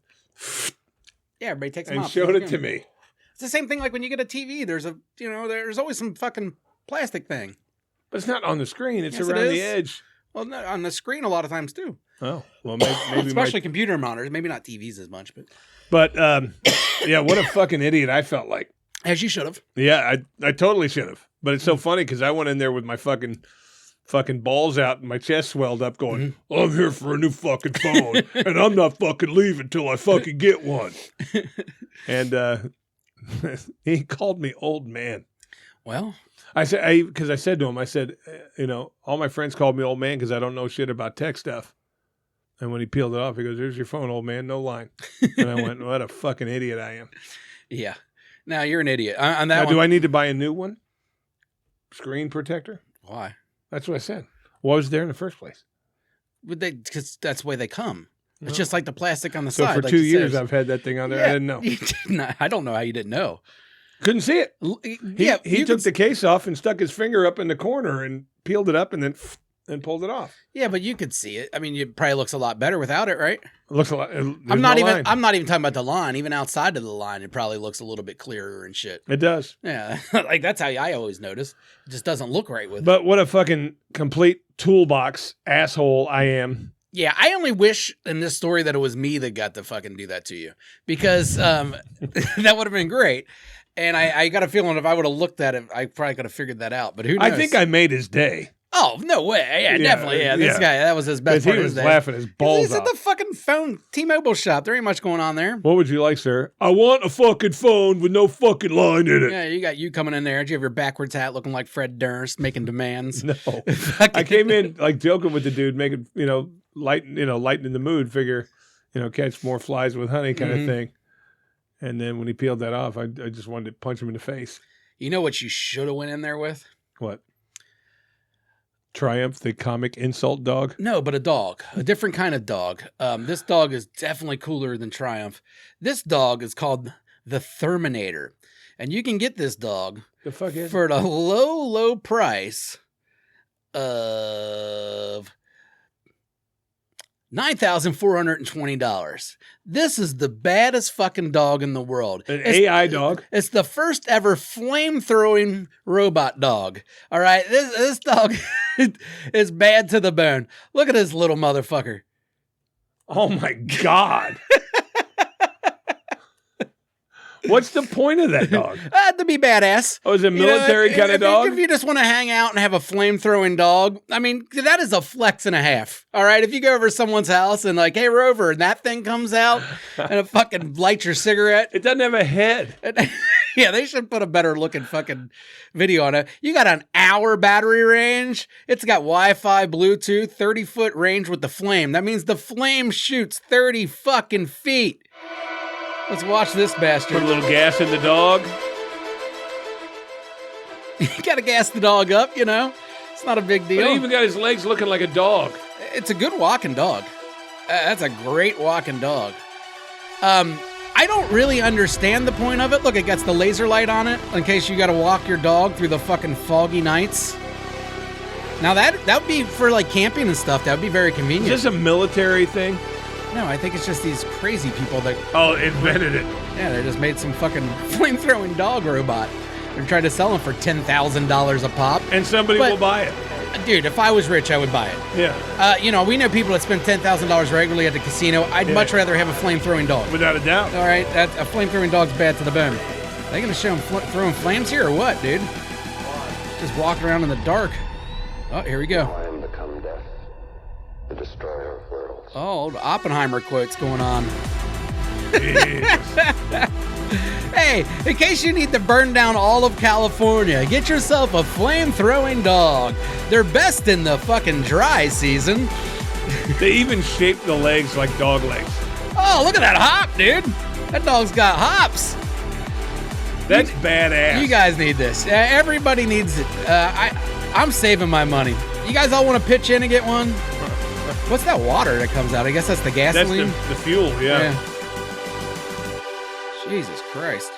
Yeah, everybody takes them and off. showed it to me. It's the same thing like when you get a TV. There's always some fucking plastic thing. But it's not on the screen. It's Yes, it around the is. edge. Well, no, on the screen a lot of times too. Oh, well, maybe Especially computer monitors. Maybe not TVs as much, but But, yeah, what a fucking idiot I felt like. as you should have. Yeah, I totally should have. But it's so funny because I went in there with my fucking balls out and my chest swelled up going, I'm here for a new fucking phone and I'm not fucking leaving till I fucking get one. And he called me old man. Well, because I said to him, I said, all my friends called me old man because I don't know shit about tech stuff. And when he peeled it off, he goes, here's your phone, old man, no line. And I went, what a fucking idiot I am. yeah. Now you're an idiot. On that Now, one, do I need to buy a new one? Screen protector? why? That's what I said. Why was there in the first place? Because that's the way they come. It's No. just like the plastic on the So side. for like 2 you years, said. I've had that thing on there. Yeah, I didn't know. you did not. I don't know how you didn't know. Couldn't see it. Yeah, He took the case off and stuck his finger up in the corner and peeled it up and then pulled it off. Yeah, but you could see it. I mean, it probably looks a lot better without it, right? It looks a lot. I'm not even talking about the line. Even outside of the line, it probably looks a little bit clearer and shit. It does. Yeah, like that's how I always notice. It just doesn't look right with it. But what a fucking complete toolbox asshole I am. Yeah, I only wish in this story that it was me that got to fucking do that to you, because that would have been great. And I got a feeling if I would have looked at it, I probably could have figured that out. But who knows? I think I made his day. Oh, no way. Yeah, definitely. Yeah, this guy, that was his best part he of was his day. laughing his balls He's off. at the fucking phone T-Mobile shop. There ain't much going on there. What would you like, sir? I want a fucking phone with no fucking line in it. Yeah, you got you coming in there. Do you have your backwards hat looking like Fred Durst making demands? No. I came in like joking with the dude, making, lightening the mood, figure, catch more flies with honey kind of thing. And then when he peeled that off, I just wanted to punch him in the face. You know what you should have went in there with? What? Triumph, the comic insult dog? No, but a dog. A different kind of dog. This dog is definitely cooler than Triumph. This dog is called the Terminator. And you can get this dog The fuck is for the low price of $9,420. This is the baddest fucking dog in the world. An AI dog? It's the first ever flame-throwing robot dog. All right, this dog is bad to the bone. Look at this little motherfucker. Oh my God. What's the point of that dog? To be badass. Oh, is it a military kind of dog? If you just want to hang out and have a flame-throwing dog, I mean, that is a flex and a half. All right, if you go over to someone's house and like, hey, Rover, and that thing comes out and it fucking lights your cigarette. It doesn't have a head. Yeah, they should put a better looking fucking video on it. You got an hour battery range. It's got Wi-Fi, Bluetooth, 30-foot range with the flame. That means the flame shoots 30 fucking feet. Let's watch this bastard. Put a little gas in the dog. You gotta gas the dog up, It's not a big deal. But he even got his legs looking like a dog. It's a good walking dog. That's a great walking dog. I don't really understand the point of it. Look, it gets the laser light on it in case you gotta walk your dog through the fucking foggy nights. Now that would be for like camping and stuff. That would be very convenient. Is this a military thing? No, I think it's just these crazy people that... Oh, invented it. Yeah, they just made some fucking flame-throwing dog robot. They're trying to sell them for $10,000 a pop. And somebody will buy it. Dude, if I was rich, I would buy it. Yeah. We know people that spend $10,000 regularly at the casino. I'd much rather have a flame-throwing dog. Without a doubt. All right, a flame-throwing dog's bad to the bone. Are they going to show them throwing flames here or what, dude? Just walking around in the dark. Oh, here we go. I am become death, the destroyer of worlds. Oh, the Oppenheimer quote's going on. Jesus. Hey, in case you need to burn down all of California, get yourself a flame-throwing dog. They're best in the fucking dry season. They even shape the legs like dog legs. Oh, look at that hop, dude. That dog's got hops. That's badass. You guys need this. Everybody needs it. I'm saving my money. You guys all want to pitch in and get one? What's that water that comes out? I guess that's the gasoline. That's the fuel, yeah. Jesus Christ.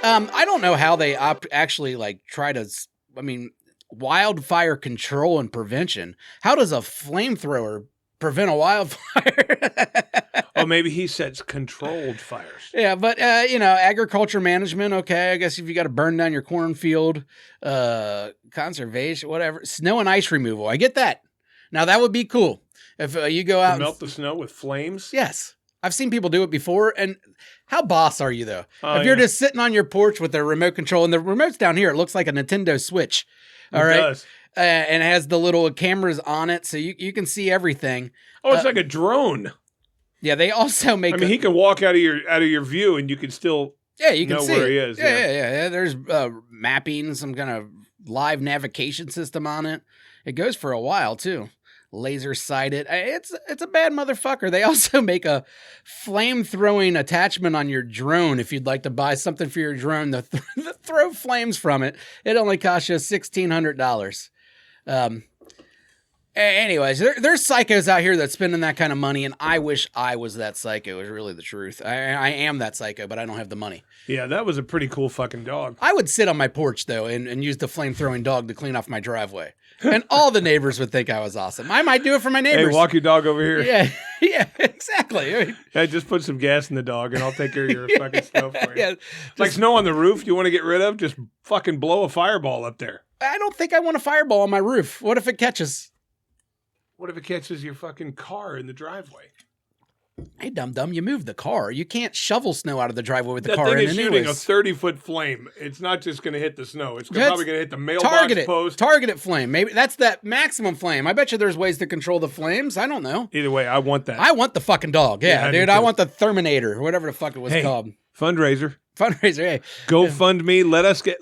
I don't know how they actually like try to, wildfire control and prevention. How does a flamethrower prevent a wildfire? Oh, maybe he sets controlled fires. Yeah, but, agriculture management, okay. I guess if you got to burn down your cornfield, conservation, whatever. Snow and ice removal. I get that. Now, that would be cool. If you go out melt the snow with flames? Yes. I've seen people do it before. And how boss are you, though? Oh, if you're just sitting on your porch with a remote control, and the remote's down here, it looks like a Nintendo Switch. All right. It does. And it has the little cameras on it, so you can see everything. Oh, it's like a drone. Yeah, they also make. he can walk out of your view, and you can still you can know see where it. he is. Yeah. There's mapping, some kind of live navigation system on it. It goes for a while too. Laser sighted. It's a bad motherfucker. They also make a flame throwing attachment on your drone if you'd like to buy something for your drone to throw flames from it. It only costs you $1,600. And Anyways, there's psychos out here that's spending that kind of money, and I wish I was that psycho, is really the truth. I am that psycho, but I don't have the money. Yeah, that was a pretty cool fucking dog. I would sit on my porch, though, and use the flame-throwing dog to clean off my driveway. And all the neighbors would think I was awesome. I might do it for my neighbors. Hey, walk your dog over here. Yeah, exactly. I mean, Yeah, just put some gas in the dog, and I'll take care of your fucking snow for you. yeah, It's like snow on the roof you want to get rid of, just fucking blow a fireball up there. I don't think I want a fireball on my roof. What if it catches? What if it catches your fucking car in the driveway? Hey, dum-dum, you moved the car. You can't shovel snow out of the driveway with the That car thing in is it shooting a anyways. 30-foot flame. It's not just going to hit the snow. It's That's- probably going to hit the mailbox Target it. post. Target it flame. Maybe that's that maximum flame. I bet you there's ways to control the flames. I don't know. Either way, I want that. I want the fucking dog. Yeah, Yeah, I do dude. I too. want the Terminator, or whatever the fuck it was Hey. called. Fundraiser. Fundraiser. Hey, GoFundMe. Let us get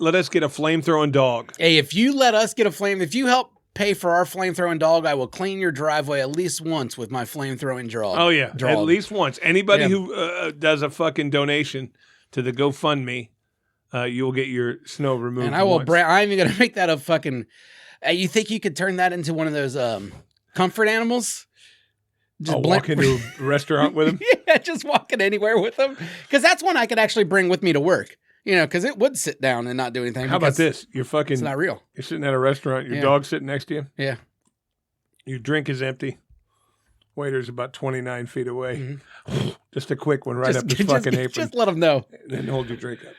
a flamethrowing dog. hey, if you let us get a flame, if you help pay for our flame-throwing dog, I will clean your driveway at least once with my flame-throwing dog. Oh yeah, Dog. at least once. Anybody Yeah. who does a fucking donation to the GoFundMe, you will get your snow removed. And I will. once. I'm even gonna make that a fucking. You think you could turn that into one of those comfort animals? I'll walk into a restaurant with him. Yeah, just walking anywhere with them, because that's one I could actually bring with me to work. You know, because it would sit down and not do anything. How about because this? You're fucking. It's not real. You're sitting at a restaurant. Your Yeah. dog's sitting next to you. Yeah. Your drink is empty. Waiter's about 29 feet away. Just a quick one right up his fucking apron. Just let them know. Then hold your drink up.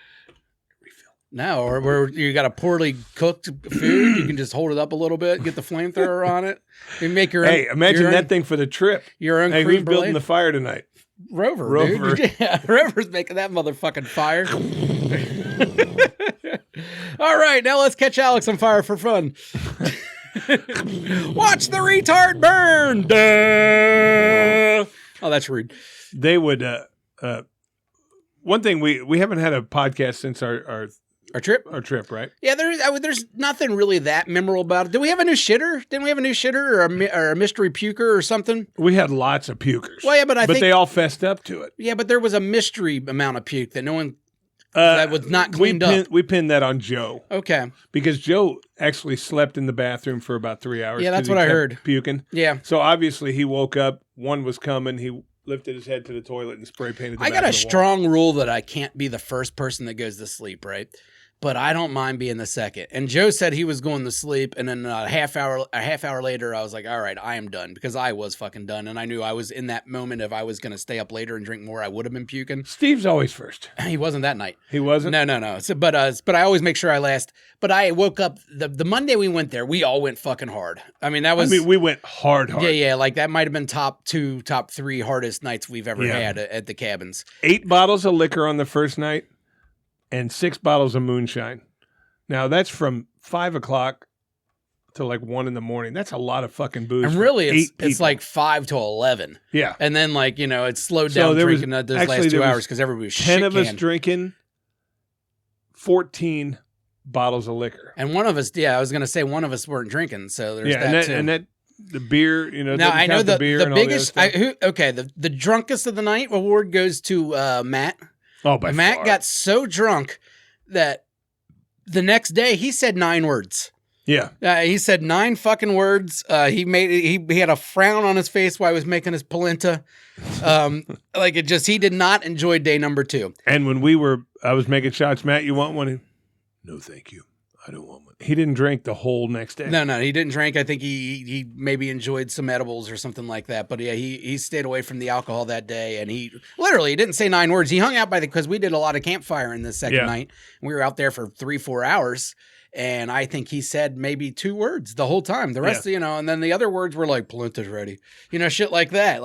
Refill. No, or where you got a poorly cooked food, you can just hold it up a little bit, get the flamethrower on it, and make your own. Hey, imagine your that own, thing for the trip. Your own Hey, cream who's building brulee. the fire tonight? Rover, dude. Yeah, Rover's making that motherfucking fire. All right, now let's catch Alex on fire for fun. Watch the retard burn. Duh. Oh, that's rude. They would. One thing we haven't had a podcast since our Our trip? trip, right? Yeah, there's nothing really that memorable about it. Did we have a new shitter? Didn't we have a new shitter or a mystery puker or something? We had lots of pukers. Well, yeah, but I think they all fessed up to it. yeah, but there was a mystery amount of puke that no one that was not cleaned up. We pinned that on Joe Okay, because Joe actually slept in the bathroom for about 3 hours. Yeah, that's 'cause he what I kept heard. Puking. yeah. So obviously he woke up. One was coming. He lifted his head to the toilet and spray painted. The I back got a of the wall. strong rule that I can't be the first person that goes to sleep, right? But I don't mind being the second. And Joe said he was going to sleep, and then a half hour later, I was like, all right, I am done, because I was fucking done, and I knew I was in that moment. If I was going to stay up later and drink more, I would have been puking. Steve's always first. He wasn't that night. He wasn't. No. So, but I always make sure I last. But I woke up the Monday we went there. We all went fucking hard. I mean, that was. we went hard. Yeah. Like that might have been top 3 hardest nights we've ever Yeah. had at the cabins. 8 bottles of liquor on the first night, and 6 bottles of moonshine. Now that's from 5 o'clock to like 1 in the morning. That's a lot of fucking booze. And for really, 8 it's people. like 5 to 11. Yeah. And then, like, it's slowed So down there was- drinking those actually, last 2 there was hours because everybody was 10 of us shit-canned. drinking 14 bottles of liquor. And one of us, I was going to say one of us weren't drinking. So there's Yeah, that too. and that the beer, now, doesn't I know count the beer and all the other biggest, stuff. the drunkest of the night award goes to Matt. by Matt far. got so drunk that the next day he said 9 words. Yeah. He said 9 fucking words. He had a frown on his face while he was making his polenta. He did not enjoy day number 2. And when I was making shots, Matt, you want one? No, thank you. I don't want one. He didn't drink the whole next day. No, he didn't drink. I think he maybe enjoyed some edibles or something like that. But yeah, he stayed away from the alcohol that day, and he didn't say 9 words. He hung out because we did a lot of campfiring the second night. We were out there for 3-4 hours, and I think he said maybe 2 words the whole time. The rest, and then the other words were like polenta's ready, shit like that,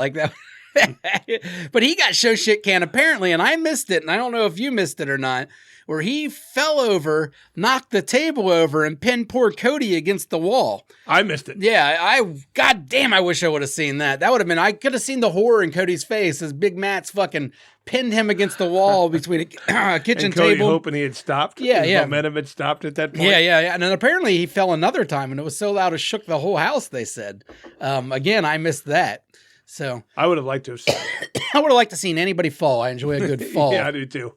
But he got show shit canned apparently, and I missed it, and I don't know if you missed it or not. Where he fell over, knocked the table over, and pinned poor Cody against the wall. I missed it. Yeah, goddamn, I wish I would have seen that. That would have been, I could have seen the horror in Cody's face as Big Matt's fucking pinned him against the wall between a kitchen And Cody table. hoping he had stopped. Yeah, His yeah. momentum had stopped at that point. Yeah. And then apparently he fell another time, and it was so loud it shook the whole house, they said. Again, I missed that. So I would have liked to have seen it. I would have liked to seen anybody fall. I enjoy a good fall. Yeah, I do too.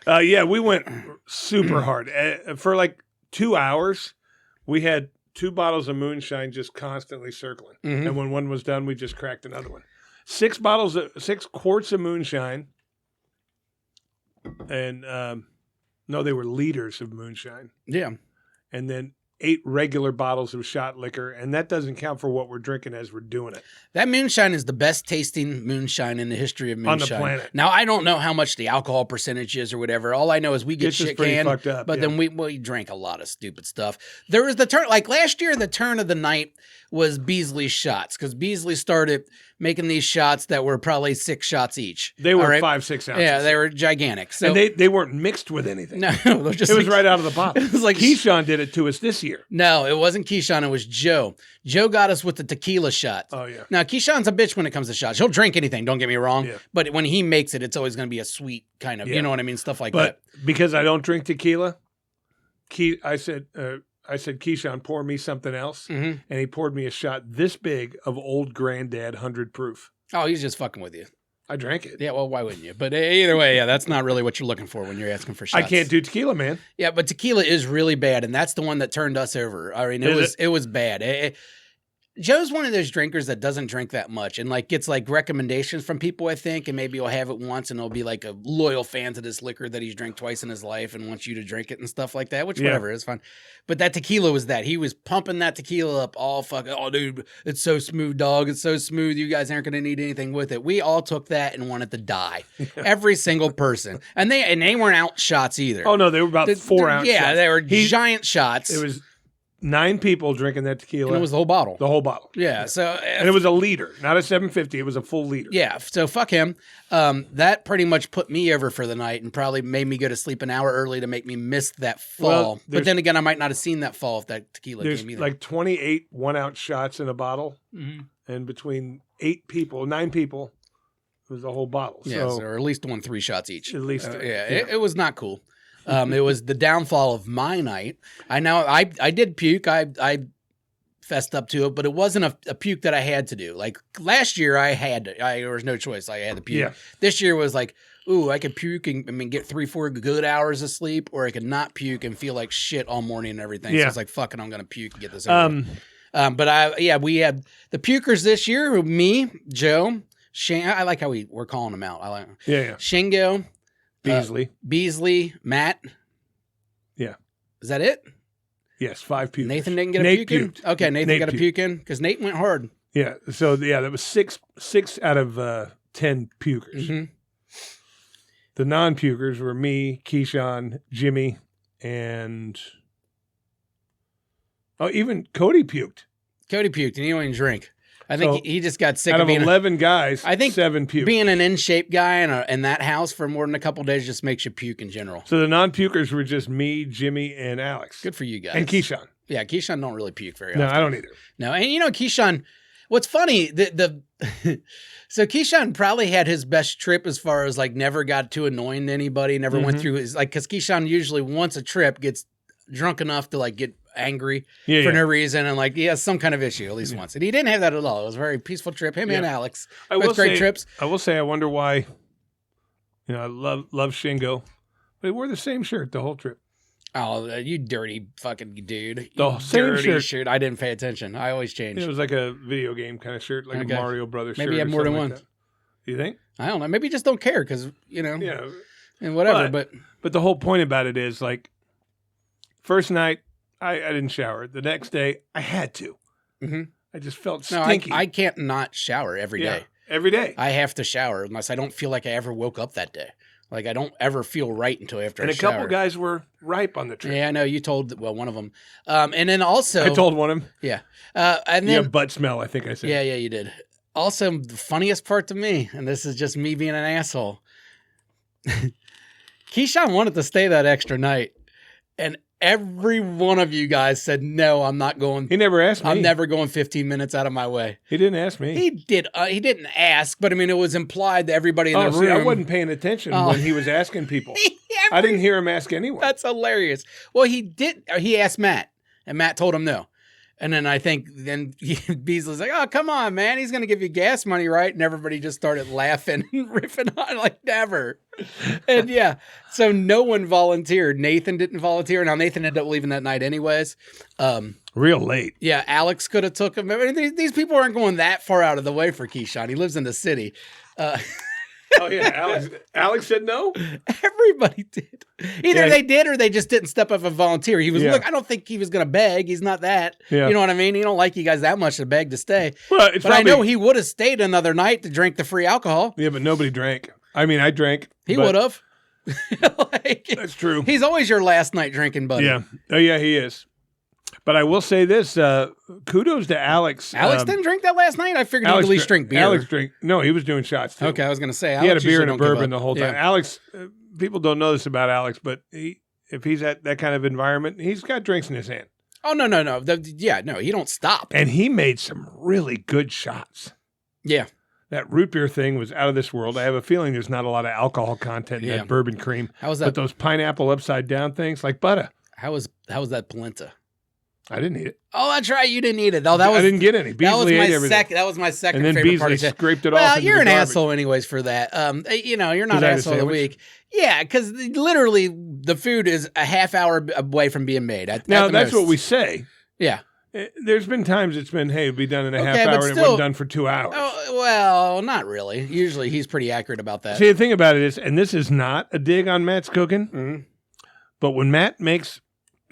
We went super hard. For like 2 hours, we had 2 bottles of moonshine just constantly circling. Mhm. And when one was done, we just cracked another one. 6 quarts of moonshine. And no, they were liters of moonshine. Yeah. And then 8 regular bottles of shot liquor, and that doesn't count for what we're drinking as we're doing it. That moonshine is the best tasting moonshine in the history of moonshine. On the planet. Now, I don't know how much the alcohol percentage is or whatever. All I know is we get It's just shit pretty canned, fucked up, but yeah. then we drank a lot of stupid stuff. There was the turn, like last year, the turn of the night was Beasley's shots, because Beasley started making these shots that were probably 6 shots each. They were All right? 5-6 ounces. Yeah, they were gigantic. So And they weren't mixed with anything. no, they're just It was like- right out of the bottle. It was like Keyshawn did it to us this year. No, it wasn't Keyshawn. It was Joe. Joe got us with the tequila shot. Oh, yeah. Now, Keyshawn's a bitch when it comes to shots. He'll drink anything, don't get me wrong. Yeah. But when he makes it, it's always going to be a sweet kind of, Yeah. you know what I mean? Stuff like But that. because I don't drink tequila, I said, Keyshawn, pour me something else. Mhm. And he poured me a shot this big of Old Granddad 100 proof. Oh, he's just fucking with you. I drank it. Yeah, well, why wouldn't you? But either way, yeah, that's not really what you're looking for when you're asking for shots. I can't do tequila, man. Yeah, but tequila is really bad, and that's the one that turned us over. I mean, it was bad. Joe's one of those drinkers that doesn't drink that much and like gets like recommendations from people, I think, and maybe he'll have it once and he'll be like a loyal fan to this liquor that he's drank twice in his life and wants you to drink it and stuff like that, which Yeah. whatever, it's fine. But that tequila was that. He was pumping that tequila up all fucking, oh, dude, it's so smooth, dog. It's so smooth. You guys aren't going to need anything with it. We all took that and wanted to die. Every single person. And they weren't out shots either. Oh, no, they were about 4 ounces. Yeah, they were giant shots. It was 9 people drinking that tequila. and it was the whole bottle. the whole bottle. Yeah, so And it was a liter, not a 750. It was a full liter. yeah, so fuck him. That pretty much put me over for the night and probably made me go to sleep an hour early to make me miss that fall. Well, but then again, I might not have seen that fall if that tequila There's came either. like 28 1-ounce shots in a bottle. Mhm. And between 9 people, it was a whole bottle. Yeah, So, so or at least 3 shots each. at least, Yeah, it was not cool. It was the downfall of my night. I know I did puke. I fessed up to it, but it wasn't a puke that I had to do. Like last year, there was no choice. I had to puke. Yeah. This year was like, ooh, I could puke and get 3-4 good hours of sleep, or I could not puke and feel like shit all morning and everything. So Yeah. it's like, fucking, I'm gonna puke and get this over. But we had the pukers this year. Me, Joe, I like how we're calling them out. I like yeah. Shingo, Beasley. Matt. Yeah. Is that it? Yes, 5 pukes. Nathan didn't get a Nate puke in? puked. Okay, Nathan Nate got a puked. puke in because Nate went hard. Yeah. So, yeah, that was six out of 10 pukers. Mhm. The non-pukers were me, Keyshawn, Jimmy, and... Oh, even Cody puked. Cody puked and he didn't even drink. I think So, he just got sick Out of of being 11 guys, I think 7 puked. being an in-shape guy in that house for more than a couple days just makes you puke in general. So the non-pukers were just me, Jimmy, and Alex. Good for you guys. And Keyshawn. Yeah, Keyshawn don't really puke very No, often. I don't either. No, and you know Keyshawn. What's funny, so Keyshawn probably had his best trip as far as like never got too annoying to anybody, never went through his like because Keyshawn usually once a trip gets drunk enough to like get angry Yeah, for yeah. no reason and like he has some kind of issue at least once, and he didn't have that at all. It was a very peaceful trip. Him and Yeah. Alex, I both will great say, trips. I will say, I wonder why. You know, I love Shingo. But he wore the same shirt the whole trip. Oh, you dirty fucking dude! The You same dirty shirt. I didn't pay attention. I always change. It was like a video game kind of shirt, like Okay. a Mario Brothers shirt. Maybe you have or more than something one. like that. You think? I don't know. Maybe you just don't care because Yeah. and whatever. But But the whole point about it is like, first night, I didn't shower. The next day, I had to. Mhm. I just felt no, stinky. I can't not shower every day. Yeah, every day. I have to shower unless I don't feel like I ever woke up that day. Like I don't ever feel right until after And I a shower. couple guys were ripe on the trip. Yeah, I know you told one of them, and then also I told one of them, and you then have butt smell, I think I said. yeah, you did. Also, the funniest part to me, and this is just me being an asshole. Keyshawn wanted to stay that extra night, and every one of you guys said no. I'm not going. He never asked me. I'm never going 15 minutes out of my way. He didn't ask me. He did. He didn't ask, but I mean, it was implied that everybody in the See, room. I wasn't paying attention Oh. when he was asking people. I didn't hear him ask anyone. That's hilarious. Well, he did. He asked Matt, and Matt told him no. And then I think Beasley's like, oh, come on, man. He's going to give you gas money, right? And everybody just started laughing and riffing on like never. And yeah, so no one volunteered. Nathan didn't volunteer. Now, Nathan ended up leaving that night anyways. Real late. Yeah, Alex could have took him. I mean, these people aren't going that far out of the way for Keyshawn. He lives in the city. Oh, yeah. Alex said no? Everybody did. Either they did or they just didn't step up and volunteer. He was, look, I don't think he was going to beg. He's not that. Yeah. You know what I mean? He don't like you guys that much to beg to stay. Well, but I know he would have stayed another night to drink the free alcohol. Yeah, but nobody drank. I mean, I drank. He would have. That's true. He's always your last night drinking buddy. Yeah. Oh, yeah, he is. But I will say this, kudos to Alex. Alex didn't drink that last night? I figured he'd at least drink beer. Alex drank. No, he was doing shots too. Okay, I was going to say. He had a beer and a bourbon the whole time. Yeah. Alex, people don't know this about Alex, but if he's at that kind of environment, he's got drinks in his hand. Oh, no. He don't stop. And he made some really good shots. Yeah. That root beer thing was out of this world. I have a feeling there's not a lot of alcohol content in that bourbon cream. How was that? But those pineapple upside down things, like butter. How was that polenta? I didn't eat it. Oh, that's right. You didn't eat it. No, I didn't get any. Beasley ate everything. That was my second and then favorite Beasley part. Scraped it off. Well, you're an garbage. asshole anyways for that. You're not asshole of the week. Yeah, because literally the food is a half hour away from being made. Now, that's what we say. Yeah. There's been times it's been, hey, it'll be done in a half hour, and it wasn't done for 2 hours. Oh, well, not really. Usually he's pretty accurate about that. See, the thing about it is, and this is not a dig on Matt's cooking, but when Matt makes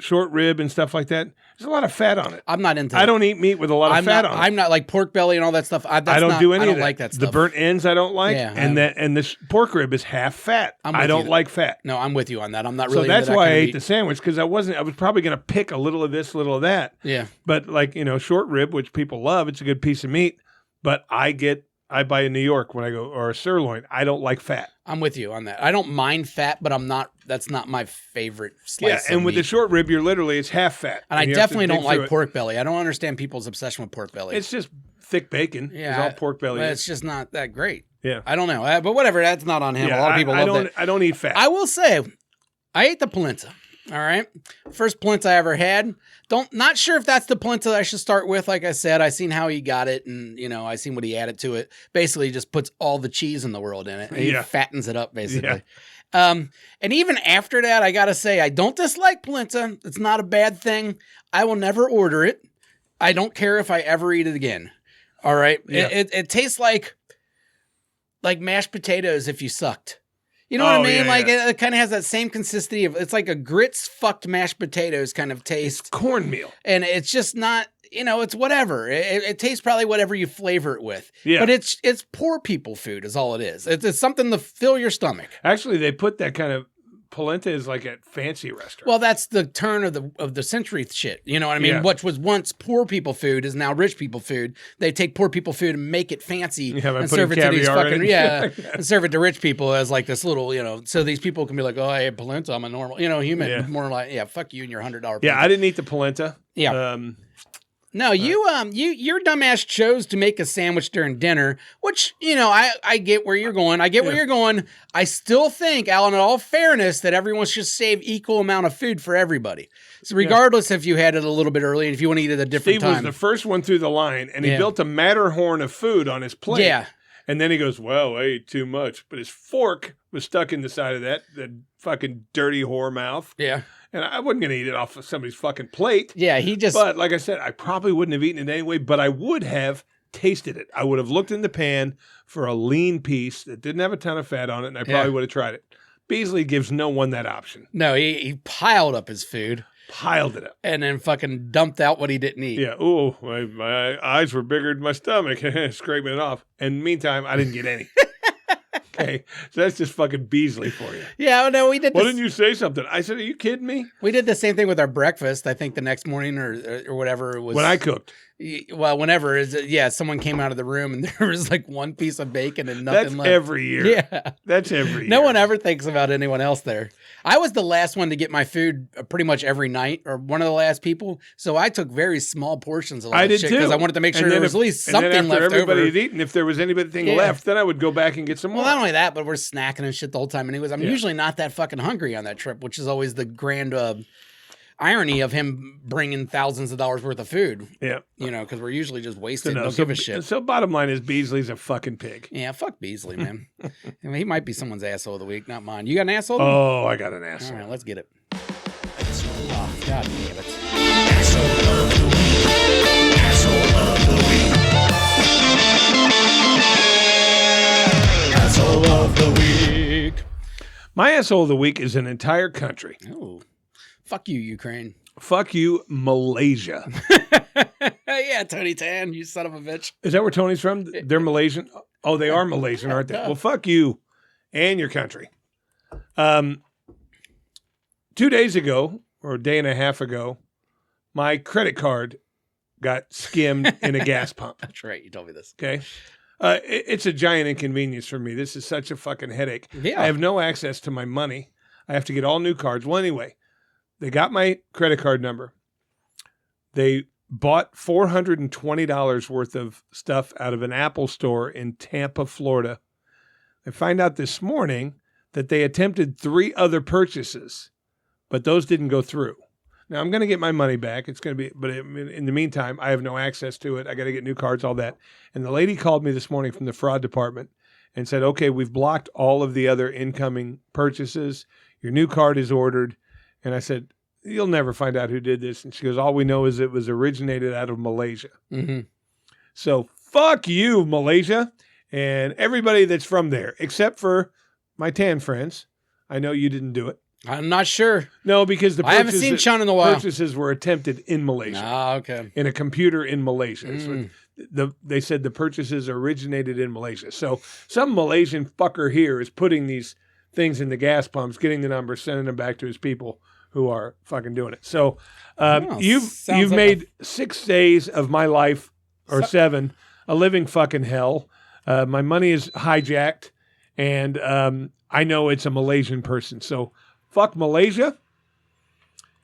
short rib and stuff like that, there's a lot of fat on it. I'm not into I don't eat meat with a lot of fat on it. I'm not like pork belly and all that stuff. I don't do any I don't of that. like that stuff. The burnt ends I don't like, Yeah, and this pork rib is half fat. I don't like fat. No, I'm with you on that. I'm not really. So that's why I ate the sandwich, because I was probably going to pick a little of this, a little of that. Yeah. But like, short rib, which people love, it's a good piece of meat. But I buy in New York when I go, or a sirloin. I don't like fat. I'm with you on that. I don't mind fat, but that's not my favorite slice and of with meat. the short rib, it's half fat. And I definitely don't like pork belly. I don't understand people's obsession with pork belly. It's just thick bacon. Yeah. It's all pork belly. It's just not that great. Yeah. I don't know. But whatever, that's not on him. Yeah, a lot of people love that. I don't eat fat. I will say, I ate the polenta. All right. First polenta I ever had. Not sure if that's the polenta I should start with. Like I said, I seen how he got it, and I seen what he added to it. Basically, he just puts all the cheese in the world in it. And he fattens it up, basically. Yeah. And even after that, I gotta say, I don't dislike polenta. It's not a bad thing. I will never order it. I don't care if I ever eat it again. All right. Yeah. It tastes like mashed potatoes if you sucked. You know what I mean? Yeah, it kind of has that same consistency of, it's like a grits fucked mashed potatoes kind of taste. It's cornmeal. And it's just not, it's whatever. It tastes probably whatever you flavor it with. Yeah. But it's poor people food is all it is. It's something to fill your stomach. Actually, they put that kind of polenta is like at fancy restaurants. Well, that's the turn of the century shit. You know what I mean? Yeah. What was once poor people food is now rich people food. They take poor people food and make it fancy and serve it to these fucking and serve it to rich people as like this little, so these people can be like, oh, I ate polenta, I'm a normal, human. More like, fuck you and your $100 polenta. Yeah, I didn't eat the polenta. Yeah. No, your dumbass chose to make a sandwich during dinner, which, I get where you're going. Where you're going. I still think, Alan, in all fairness, that everyone should save equal amount of food for everybody. So regardless if you had it a little bit early and if you want to eat it at a different time. Steve was the first one through the line, and he built a Matterhorn of food on his plate. Yeah. And then he goes, well, I ate too much. But his fork was stuck in the side of that fucking dirty whore mouth. Yeah. And I wasn't going to eat it off of somebody's fucking plate. Yeah, But like I said, I probably wouldn't have eaten it anyway, but I would have tasted it. I would have looked in the pan for a lean piece that didn't have a ton of fat on it, and I probably would have tried it. Beasley gives no one that option. No, he piled up his food. Piled it up. And then fucking dumped out what he didn't eat. Yeah. Oh, my eyes were bigger than my stomach. Scraping it off. And meantime, I didn't get any. Okay, so that's just fucking Beasley for you. Yeah, no, we did. Why didn't you say something? I said, are you kidding me? We did the same thing with our breakfast. I think the next morning or whatever it was. When I cooked. Well, whenever, someone came out of the room and there was like one piece of bacon and nothing left. That's every year. Yeah. That's every year. No one ever thinks about anyone else there. I was the last one to get my food pretty much every night, or one of the last people. So I took very small portions of all that shit because I wanted to make sure there was at least something left over. Everybody had eaten, if there was anything left, then I would go back and get some more. Well, not only that, but we're snacking and shit the whole time anyways. I'm usually not that fucking hungry on that trip, which is always the grand... irony of him bringing thousands of dollars worth of food. Yeah. Because we're usually just wasted. No, Don't give a shit. So bottom line is Beasley's a fucking pig. Yeah, fuck Beasley, man. I mean, he might be someone's asshole of the week, not mine. You got an asshole? Of the week? Oh, I got an asshole. All right, let's get it. Oh, God damn it. Asshole of the week. My asshole of the week is an entire country. Oh, fuck you, Ukraine. Fuck you, Malaysia. Yeah, Tony Tan, you son of a bitch. Is that where Tony's from? They're Malaysian? Oh, they are Malaysian, aren't they? Well, fuck you and your country. 2 days ago, or a day and a half ago, my credit card got skimmed in a gas pump. That's right, you told me this. Okay. It's a giant inconvenience for me. This is such a fucking headache. Yeah. I have no access to my money. I have to get all new cards. Well, anyway, they got my credit card number. They bought $420 worth of stuff out of an Apple store in Tampa, Florida. I find out this morning that they attempted 3 other purchases, but those didn't go through. Now, I'm going to get my money back. It's going to be, but in the meantime, I have no access to it. I got to get new cards, all that. And the lady called me this morning from the fraud department and said, okay, we've blocked all of the other incoming purchases. Your new card is ordered. And I said, you'll never find out who did this. And she goes, all we know is it was originated out of Malaysia. Mm-hmm. So fuck you, Malaysia, and everybody that's from there, except for my tan friends. I know you didn't do it. I'm not sure. No, because I haven't seen Sean in a while. Purchases were attempted in Malaysia. Ah, okay. In a computer in Malaysia. So they said the purchases originated in Malaysia. So some Malaysian fucker here is putting these things in the gas pumps, getting the numbers, sending them back to his people who are fucking doing it. So you've like made 6 days of my life, or 7, a living fucking hell. My money is hijacked, and I know it's a Malaysian person. So fuck Malaysia,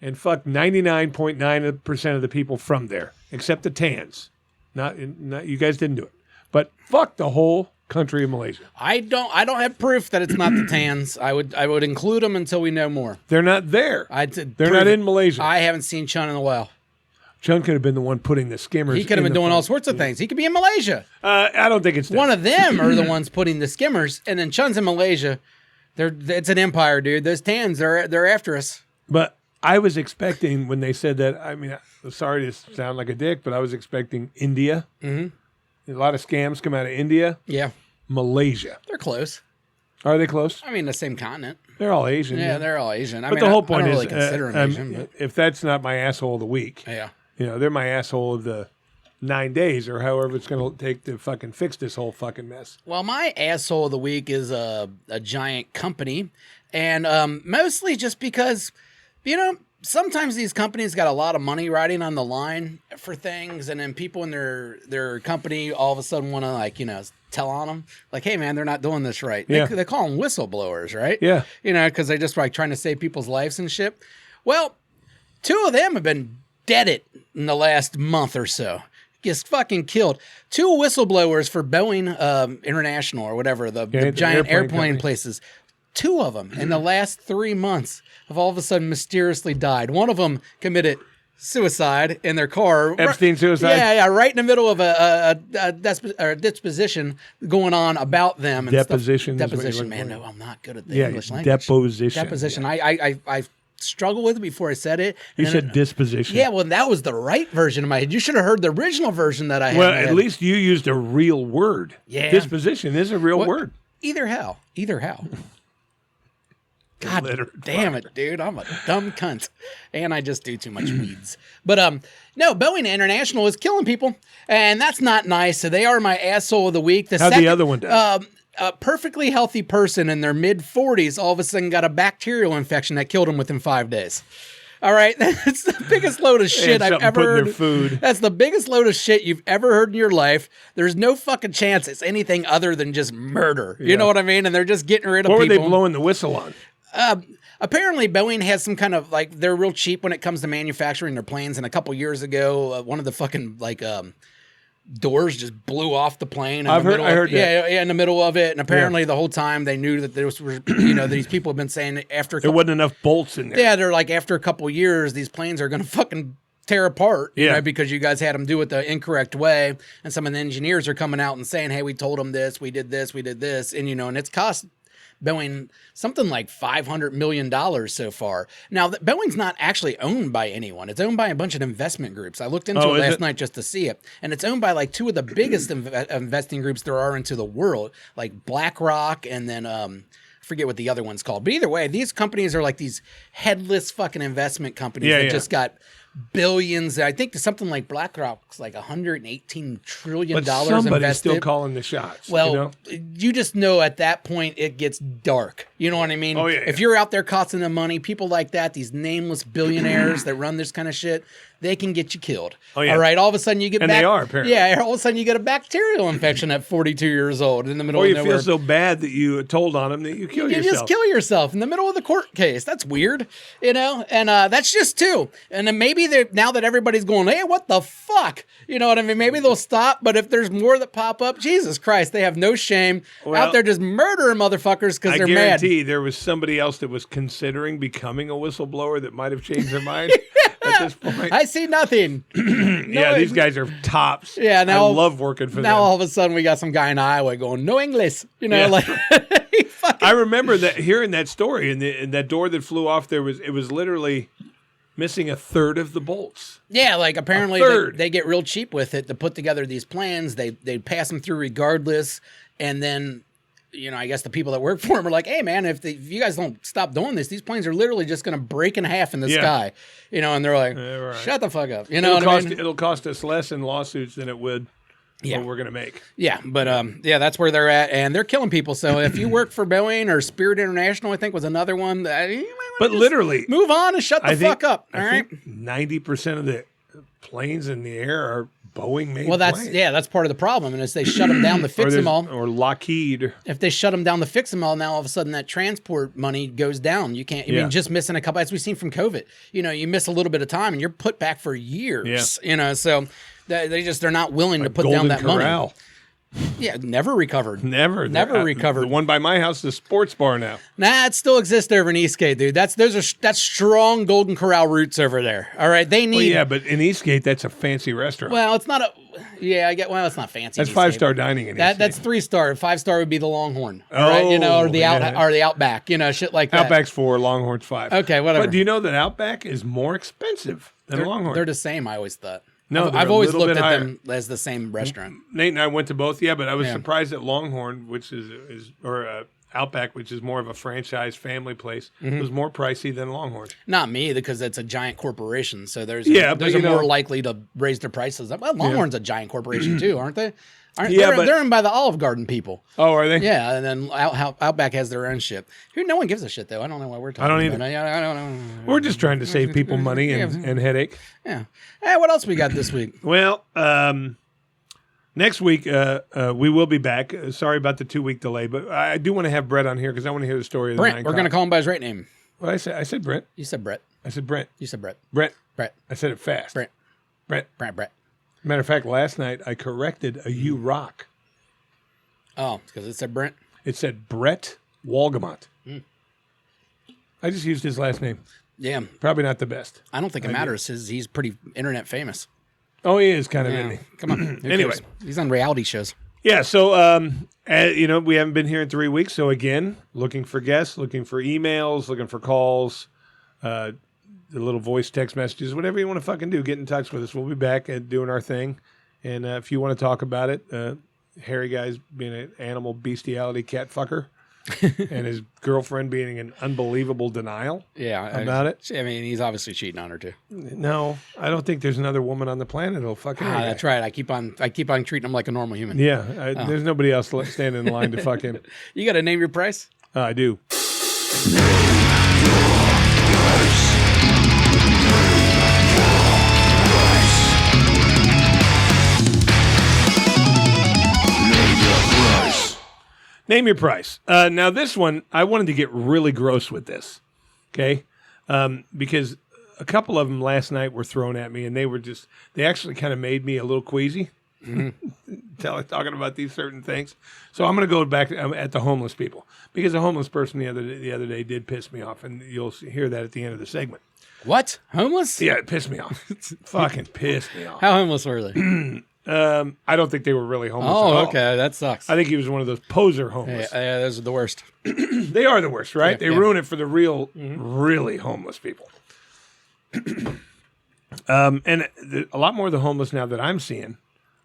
and fuck 99.9% of the people from there, except the Tans. Not you guys didn't do it, but fuck the whole country of Malaysia. I don't have proof that it's not the Tans. I would include them until we know more. They're not there. They're not in Malaysia. I haven't seen Chun in a while. Chun could have been the one putting the skimmers. He could have been doing all sorts of things. He could be in Malaysia. I don't think it's one of them are the ones putting the skimmers, and then Chun's in Malaysia. It's an empire, dude. Those Tans, they're after us. But I was expecting when they said that. I mean, sorry to sound like a dick, but I was expecting India. Mm-hmm. A lot of scams come out of India. Yeah. Malaysia. They're close. Are they close? I mean, the same continent. They're all Asian. Yeah, they're all Asian. But the whole point I don't is, really consider them Asian. But if that's not my asshole of the week, yeah, they're my asshole of the 9 days or however it's going to take to fucking fix this whole fucking mess. Well, my asshole of the week is a giant company, and mostly just because, sometimes these companies got a lot of money riding on the line for things, and then people in their company all of a sudden want to tell on them, like, hey man, they're not doing this right. Yeah. They call them whistleblowers, right? Yeah. Because they're just trying to save people's lives and shit. Well, 2 of them have been deaded in the last month or so. Just fucking killed. 2 whistleblowers for Boeing International or whatever, the giant airplane places. 2 of them in the last 3 months have all of a sudden mysteriously died. One of them committed suicide in their car. Epstein suicide? Yeah, right in the middle of a disposition going on about them. And Deposition. Deposition, man. No, I'm not good at the English language. Deposition. Yeah. I struggled with it before I said it. You said disposition. Yeah, well, that was the right version of my head. You should have heard the original version that I had. Well, at least you used a real word. Yeah. Disposition is a real word. Either how. God damn it, dude. I'm a dumb cunt. And I just do too much weeds. But no, Boeing International is killing people. And that's not nice. So they are my asshole of the week. How'd the other one die? A perfectly healthy person in their mid-40s all of a sudden got a bacterial infection that killed him within 5 days. All right? That's the biggest load of shit I've ever heard. In their food. That's the biggest load of shit you've ever heard in your life. There's no fucking chance it's anything other than just murder. You know what I mean? And they're just getting rid of people. What were they blowing the whistle on? Apparently, Boeing has some kind of, they're real cheap when it comes to manufacturing their planes. And a couple years ago, one of the fucking, doors just blew off the plane. I heard that. Yeah, in the middle of it. And apparently the whole time they knew that there was, these people have been saying after There wasn't enough bolts in there. yeah, they're like, after a couple years, these planes are going to fucking tear apart, you know, because you guys had them do it the incorrect way. And some of the engineers are coming out and saying, hey, we told them this, we did this, and, and it's cost Boeing something like $500 million so far. Now, Boeing's not actually owned by anyone. It's owned by a bunch of investment groups. I looked into it last night just to see it. And it's owned by like two of the biggest investing groups there are into the world, like BlackRock and then I forget what the other one's called. But either way, these companies are like these headless fucking investment companies that just got billions. I think something like BlackRock's like $118 trillion somebody's invested. still calling the shots. Well, you just know at that point it gets dark. You know what I mean? Oh, yeah. If you're out there costing them money, people like that, these nameless billionaires that run this kind of shit, they can get you killed. Oh, yeah. All right. All of a sudden you get they are, apparently. Yeah. All of a sudden you get a bacterial infection at 42 years old in the middle of nowhere. Or you feel so bad that you told on them that you kill yourself. You just kill yourself in the middle of the court case. That's weird, And that's just two. And then maybe now that everybody's going, hey, what the fuck? You know what I mean? Maybe they'll stop. But if there's more that pop up, Jesus Christ, they have no shame out there just murdering motherfuckers because they're mad. I guarantee there was somebody else that was considering becoming a whistleblower that might have changed their mind at this point. I see nothing. These guys are tops. Yeah, now I love working for them. Now all of a sudden we got some guy in Iowa going, no English. I remember that hearing that story and that door that flew off. It was literally missing a third of the bolts. Yeah, like apparently they get real cheap with it to put together these plans. They pass them through regardless, and then I guess the people that work for them are like, hey man, if you guys don't stop doing this, these planes are literally just going to break in half in the sky. And they're like, shut the fuck up. It'll cost us less in lawsuits than it would. What we're gonna make. Yeah, but that's where they're at, and they're killing people. So if you work for Boeing or Spirit International, I think was another one. But literally, move on and shut the fuck up. All right, 90% of the planes in the air are Boeing made. Well, that's part of the problem, and as they shut them down to fix them all, or Lockheed. If they shut them down to fix them all, now all of a sudden that transport money goes down. You can't. I mean, just missing a couple, as we've seen from COVID. You miss a little bit of time, and you're put back for years. So. They're not willing to put down that money. Yeah, never recovered. Never recovered. The one by my house is a sports bar now. Nah, it still exists over in Eastgate, dude. That's strong Golden Corral roots over there. All right, they need. Well, yeah, but in Eastgate, that's a fancy restaurant. Well, it's not a. Yeah, I get. Well, it's not fancy. That's 5-star dining in Eastgate. That's 3-star. 5-star would be the Longhorn. All right, or the Outback. Shit like that. Outback's 4, Longhorn's 5. Okay, whatever. But do you know that Outback is more expensive than Longhorn? They're the same. I always thought. No, I've always looked at them as the same restaurant. Nate and I went to both, but I was surprised that Longhorn, which is Outback, which is more of a franchise family place, was more pricey than Longhorn. Not me, because it's a giant corporation, so those are more likely to raise their prices. Well, Longhorn's a giant corporation too, aren't they? They're owned by the Olive Garden people. Oh, are they? Yeah, and then Outback has their own shit. No one gives a shit, though. I don't know why we're talking about it. I don't know. We're just trying to save people money and headache. Yeah. Hey, what else we got this week? Well, next week we will be back. Sorry about the 2-week delay, but I do want to have Brett on here because I want to hear the story of the Brent. We're going to call him by his right name. Well, I said Brent. You said Brett. I said Brent. You said Brett. Brett. Brett. I said it fast. Brett. Brett. Matter of fact, last night I corrected a U Rock. Oh, because it said Brent? It said Brett Walgamot. I just used his last name. Yeah. Probably not the best. I don't think it matters. He's pretty internet famous. Oh, he is kind of, isn't he? Come on. Anyway. He's on reality shows. Yeah, so, we haven't been here in 3 weeks. So, again, looking for guests, looking for emails, looking for calls, the little voice text messages, whatever you want to fucking do, get in touch with us. We'll be back and doing our thing. And if you want to talk about it, Harry guy's being an animal bestiality cat fucker and his girlfriend being in unbelievable denial about it. I mean, he's obviously cheating on her too. No, I don't think there's another woman on the planet who'll fuck him. That's right. I keep on treating him like a normal human. Yeah, there's nobody else standing in line to fuck him. You got to name your price? I do. Name your price. Now, this one, I wanted to get really gross with this, okay? Because a couple of them last night were thrown at me, and they actually kind of made me a little queasy. talking about these certain things. So I'm going to go back at the homeless people, because a homeless person the other day did piss me off, and you'll hear that at the end of the segment. What? Homeless? Yeah, it pissed me off. Fucking pissed me off. How homeless were they? I don't think they were really homeless. Oh, at all. okay. That sucks. I think he was one of those poser homeless. Yeah, those are the worst. They are the worst, right? Yeah, They yeah. ruin it for the real, really homeless people. And a lot more of the homeless now that I'm seeing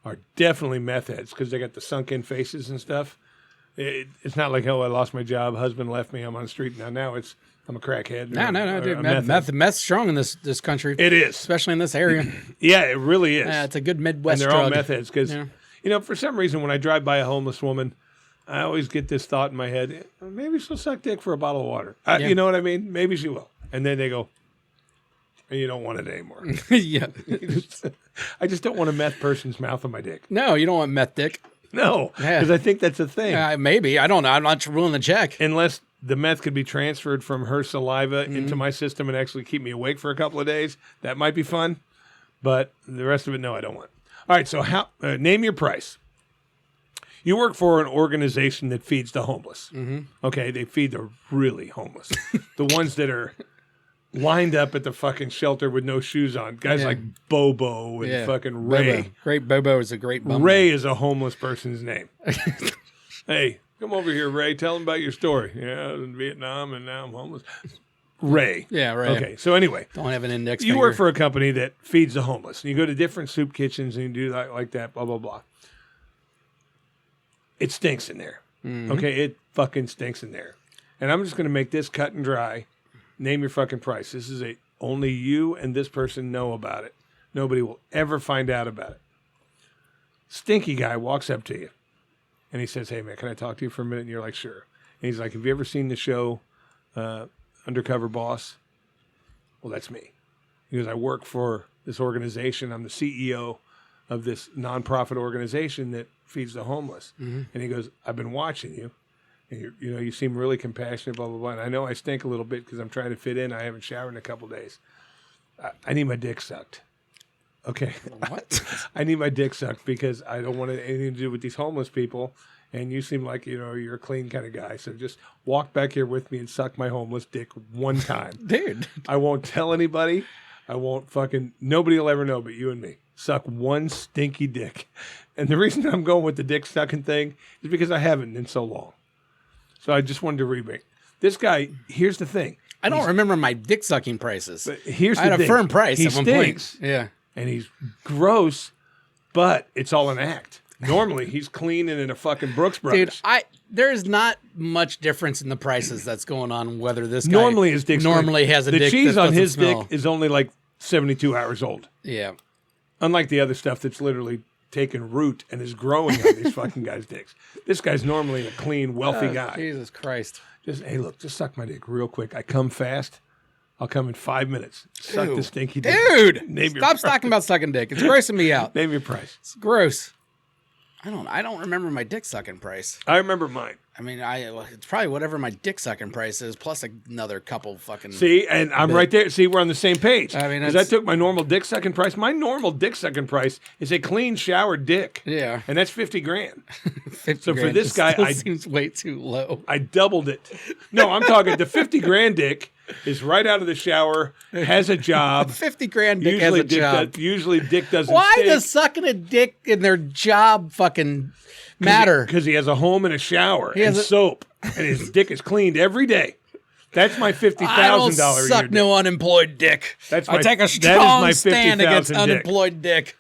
are definitely meth heads, because they got the sunken faces and stuff. It's not like, oh, I lost my job, husband left me, I'm on the street now. Now it's, I'm a crackhead. No, dude. Meth. Meth's strong in this country. It is. Especially in this area. Yeah, it really is. It's a good Midwest And they're all drug. meth heads, because, for some reason, when I drive by a homeless woman, I always get this thought in my head, maybe she'll suck dick for a bottle of water. You know what I mean? Maybe she will. And then they go, and you don't want it anymore. Yeah. I just don't want a meth person's mouth on my dick. No, you don't want meth dick. No, because I think that's a thing. Maybe. I don't know. I'm not willing to check. Unless the meth could be transferred from her saliva into my system and actually keep me awake for a couple of days, that might be fun. But the rest of it, no, I don't want. All right, so name your price. You work for an organization that feeds the homeless. Okay, they feed the really homeless. The ones that are lined up at the fucking shelter with no shoes on. Guys like Bobo and fucking Ray. Bobo. Great Bobo is a great bum. Ray is a homeless person's name. Hey, come over here, Ray. Tell them about your story. Yeah, I was in Vietnam and now I'm homeless. Ray. Yeah, Ray. Okay, so anyway. Don't have an index You finger. work for a company that feeds the homeless. And you go to different soup kitchens and you do that like that, blah, blah, blah. It stinks in there. Okay, it fucking stinks in there. And I'm just going to make this cut and dry. Name your fucking price. This is only you and this person know about it. Nobody will ever find out about it. Stinky guy walks up to you and he says, hey, man, can I talk to you for a minute? And you're like, sure. And he's like, have you ever seen the show Undercover Boss? Well, that's me. He goes, I work for this organization. I'm the CEO of this nonprofit organization that feeds the homeless. And he goes, I've been watching you. And you seem really compassionate, blah, blah, blah. And I know I stink a little bit because I'm trying to fit in. I haven't showered in a couple days. I need my dick sucked. Okay. What? I need my dick sucked because I don't want anything to do with these homeless people. And you seem like, you're a clean kind of guy. So just walk back here with me and suck my homeless dick one time. Dude. I won't tell anybody. I won't nobody will ever know but you and me. Suck one stinky dick. And the reason I'm going with the dick sucking thing is because I haven't in so long. So I just wanted to remake. This guy, here's the thing. I don't remember my dick sucking prices. But here's I the had thing. a firm price He at one stinks, point. Yeah. and he's gross, but it's all an act. Normally, he's clean and in a fucking Brooks Brothers. Dude, there's not much difference in the prices that's going on whether this guy Normally his dick's normally clean. has a the dick cheese that on his doesn't smell. dick is only like 72 hours old. Yeah. Unlike the other stuff that's literally taken root and is growing on these fucking guys' dicks. This guy's normally a clean, wealthy guy. Jesus Christ. Just suck my dick real quick. I come fast. I'll come in 5 minutes. Suck Ew. the stinky dick. Dude, Name your stop price. talking about sucking dick. It's grossing me out. Name your price. It's gross. I don't remember my dick sucking price. I remember mine. I mean, it's probably whatever my dick sucking price is, plus another couple fucking. See, and I'm right there. See, we're on the same page. I mean, because I took my normal dick sucking price. My normal dick sucking price is a clean showered dick. Yeah. And that's $50,000. 50 So for grand this guy, still I- seems way too low. I doubled it. No, I'm talking the $50,000 dick is right out of the shower, has a job. 50 grand dick has a job. Usually dick doesn't Why stink. does sucking a dick in their job fucking matter? Because he has a home and a shower and has a- soap, and his dick is cleaned every day. That's my $50,000 I don't a suck year no dick. unemployed dick. That's I my- take a that is strong my stand against 50,000 dick. unemployed dick.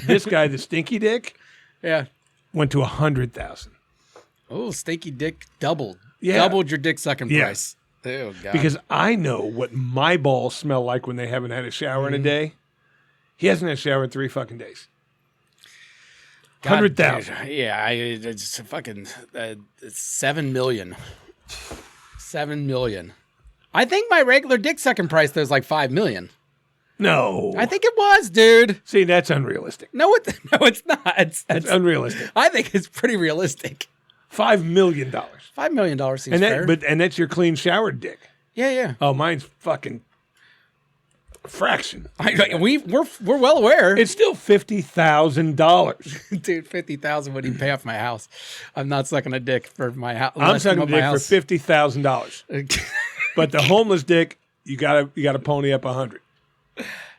This guy, the stinky dick, Yeah. went to 100,000 Oh, stinky dick doubled. Yeah. Doubled your dick sucking Yeah. price. Oh, God. because I know what my balls smell like when they haven't had a shower in a day. He hasn't had a shower in 3 fucking days. God, 100,000. dude, yeah, it's fucking it's 7 million. 7 million. I think my regular dick sucking price though is like 5 million. No. I think it was, dude. See, that's unrealistic. No, it's not. That's unrealistic. I think it's pretty realistic. $5 million. $5 million seems And fair. that's your clean showered dick. yeah. Oh, mine's fucking fraction. We're well aware. It's still $50,000. Dude, 50,000 wouldn't even pay off my house. I'm not sucking a dick for my house. I'm sucking a dick for $50,000. But the homeless dick, you gotta pony up 100.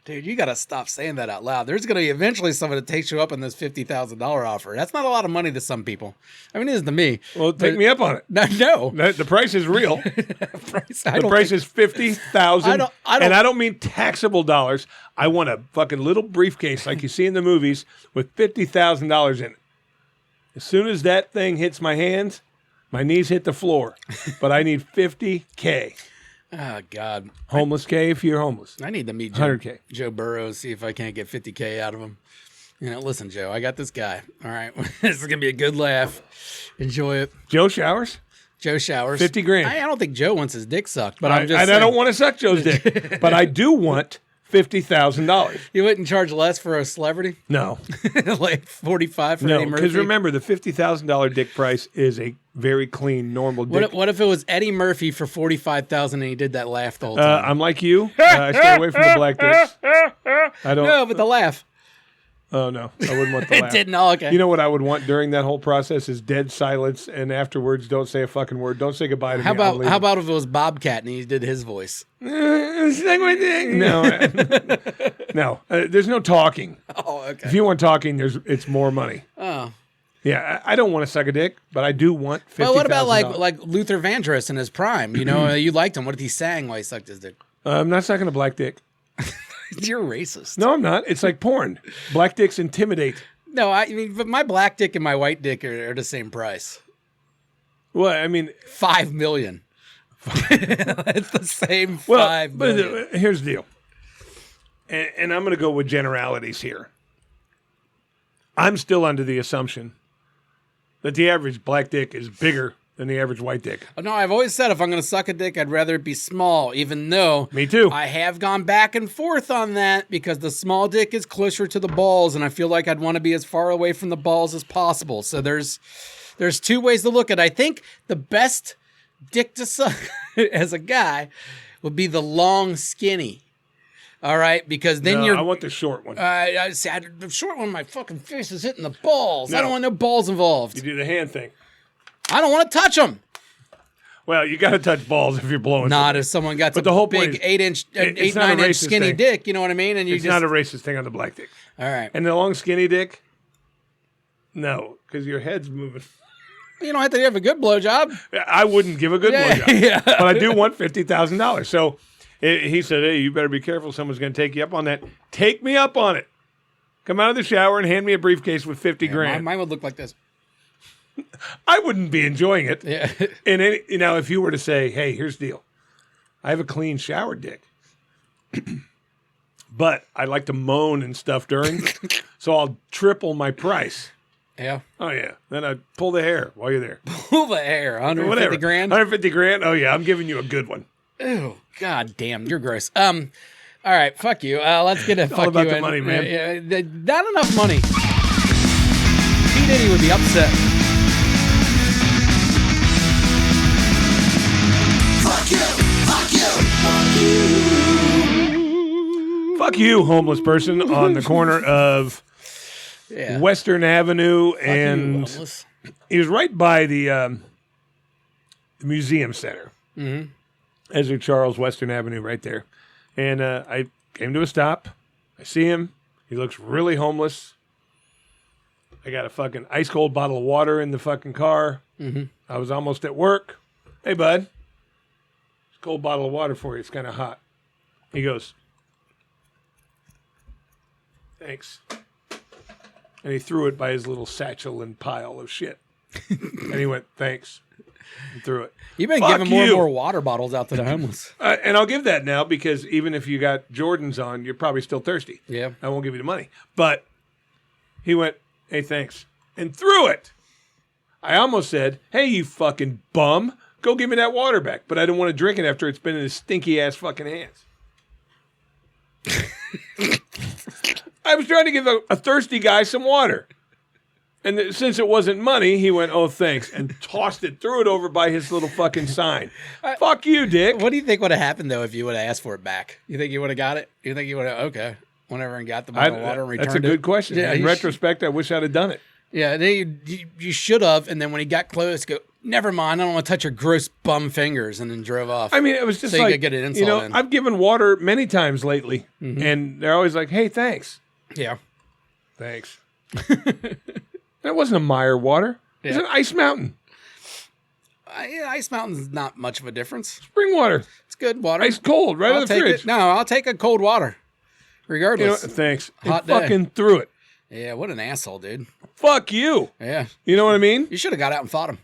Dude, you got to stop saying that out loud. There's going to be eventually someone that takes you up on this $50,000 offer. That's not a lot of money to some people. I mean, it is to me. Well, take me up on it. No. The price is real. The price is $50,000. And I don't mean taxable dollars. I want a fucking little briefcase like you see in the movies with $50,000 in it. As soon as that thing hits my hands, my knees hit the floor. But I need $50K. Oh, God. Homeless K if you're homeless. I need to meet $100K. Joe Burrow, see if I can't get $50K out of him. You know, listen, Joe, I got this guy. All right. This is going to be a good laugh. Enjoy it. Joe showers? Joe showers. $50,000. I don't think Joe wants his dick sucked, but I don't want to suck Joe's dick. But I do want $50,000. You wouldn't charge less for a celebrity? No. Like 45 for No, Eddie Murphy? because remember, the $50,000 dick price is a very clean, normal dick. What if it was Eddie Murphy for $45,000 and he did that laugh the whole time? I'm like you. I stay away from the black dicks. I don't. No, but the laugh. Oh, no. I wouldn't want the It laugh. didn't. Oh, okay. You know what I would want during that whole process is dead silence, and afterwards, don't say a fucking word. Don't say goodbye to How me. about if it was Bobcat and he did his voice? No. No. There's no talking. Oh, okay. If you want talking, it's more money. Oh. Yeah, I don't want to suck a dick, but I do want $50,000. Well, what about like Luther Vandross in his prime? You know, you liked him. What if he sang while he sucked his dick? I'm not sucking a black dick. You're racist. No, I'm not. It's like porn. Black dicks intimidate. No, I mean, but my black dick and my white dick are the same price. Well, I mean, $5 million. It's the same $5 million. But here's the deal. And I'm going to go with generalities here. I'm still under the assumption that the average black dick is bigger than the average white dick. No, I've always said if I'm going to suck a dick, I'd rather it be small, even though Me too. I have gone back and forth on that because the small dick is closer to the balls, and I feel like I'd want to be as far away from the balls as possible. So there's two ways to look at it. I think the best dick to suck as a guy would be the long skinny. All right, because then I want the short one. The short one, my fucking face is hitting the balls. No. I don't want no balls involved. You do the hand thing. I don't want to touch them. Well, you got to touch balls if you're blowing. Not if someone got But the the whole big point is, 9 inch skinny thing. dick. You know what I mean? And It's not a racist thing on the black dick. all right. And the long skinny dick, no, because your head's moving. You don't have to have a good blowjob. I wouldn't give a good blowjob. Yeah. But I do want $50,000. So he said, hey, you better be careful. Someone's going to take you up on that. Take me up on it. Come out of the shower and hand me a briefcase with $50,000. Mine would look like this. I wouldn't be enjoying it. Yeah. And if you were to say, hey, here's the deal. I have a clean shower dick. But I like to moan and stuff during. So I'll triple my price. Yeah. Oh, yeah. Then I'd pull the hair while you're there. Pull the hair. $150,000. $150,000. Oh, yeah. I'm giving you a good one. Ew. God damn. You're gross. All right. Fuck you. Let's get a fuck all about you the in. money, man. Not enough money. P. Diddy would be upset. Fuck you! Fuck you! Fuck you! Fuck you, homeless person on the corner of Yeah. Western Avenue, Fuck you, and homeless. he was right by the museum center. Mm-hmm. Ezra Charles, Western Avenue, right there. And I came to a stop. I see him. He looks really homeless. I got a fucking ice cold bottle of water in the fucking car. Mm-hmm. I was almost at work. Hey, bud. It's a cold bottle of water for you. It's kind of hot. He goes, thanks. And he threw it by his little satchel and pile of shit. And he went, thanks. And threw it. You've been Fuck giving more you. and more water bottles out to the homeless. And I'll give that now because even if you got Jordans on, you're probably still thirsty. Yeah. I won't give you the money. But he went, hey, thanks. And threw it. I almost said, hey, you fucking bum. Go give me that water back. But I didn't want to drink it after it's been in his stinky ass fucking hands. I was trying to give a thirsty guy some water. And since it wasn't money, he went, "Oh, thanks," and tossed it, threw it over by his little fucking sign. Fuck you, Dick. What do you think would have happened though if you would have asked for it back? You think you would have got it? You think you would have whenever and got the bottle of water and returned it? That's a good question. Yeah, In retrospect, I wish I'd have done it. Yeah, you should have. And then when he got close, go, never mind. I don't want to touch your gross bum fingers, and then drove off. I mean, it was just so like, you could get an insult in. I've given water many times lately, and they're always like, "Hey, thanks." Yeah. Thanks. That wasn't a Meyer water. It was an Ice Mountain. Ice Mountain's not much of a difference. Spring water. It's good water. Ice cold, right out of the fridge. No, I'll take a cold water, regardless. Thanks. Hot and fucking threw it. Yeah, what an asshole, dude. Fuck you. Yeah. You know what I mean? You should have got out and fought him.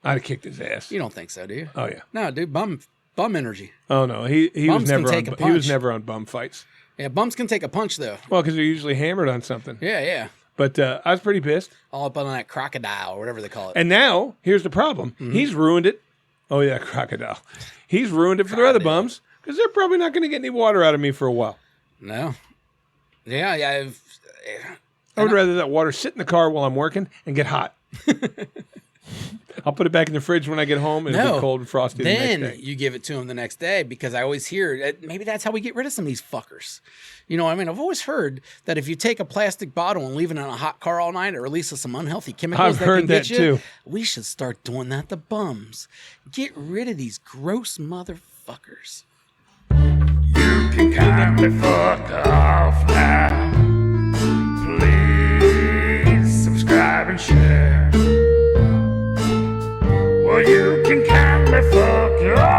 I'd have kicked his ass. You don't think so, do you? Oh yeah. No, dude, bum energy. Oh no, he was Bums can never take on, a he was punch. never on bum fights. Yeah, bums can take a punch though. Well, because they're usually hammered on something. Yeah. But I was pretty pissed. All up on that crocodile or whatever they call it. And now here's the problem. He's ruined it. Oh yeah, crocodile. He's ruined it for the other bums because they're probably not going to get any water out of me for a while. No. Yeah. I would rather that water sit in the car while I'm working and get hot. I'll put it back in the fridge when I get home and it'll be cold and frosty the Then next day. you give it to him the next day because I always hear maybe that's how we get rid of some of these fuckers. You know what I mean? I've always heard that if you take a plastic bottle and leave it in a hot car all night, it releases some unhealthy chemicals. I've heard can get that you. too. We should start doing that to bums. Get rid of these gross motherfuckers. You can kindly fuck off now. Please subscribe and share. Well, you can kindly fuck off.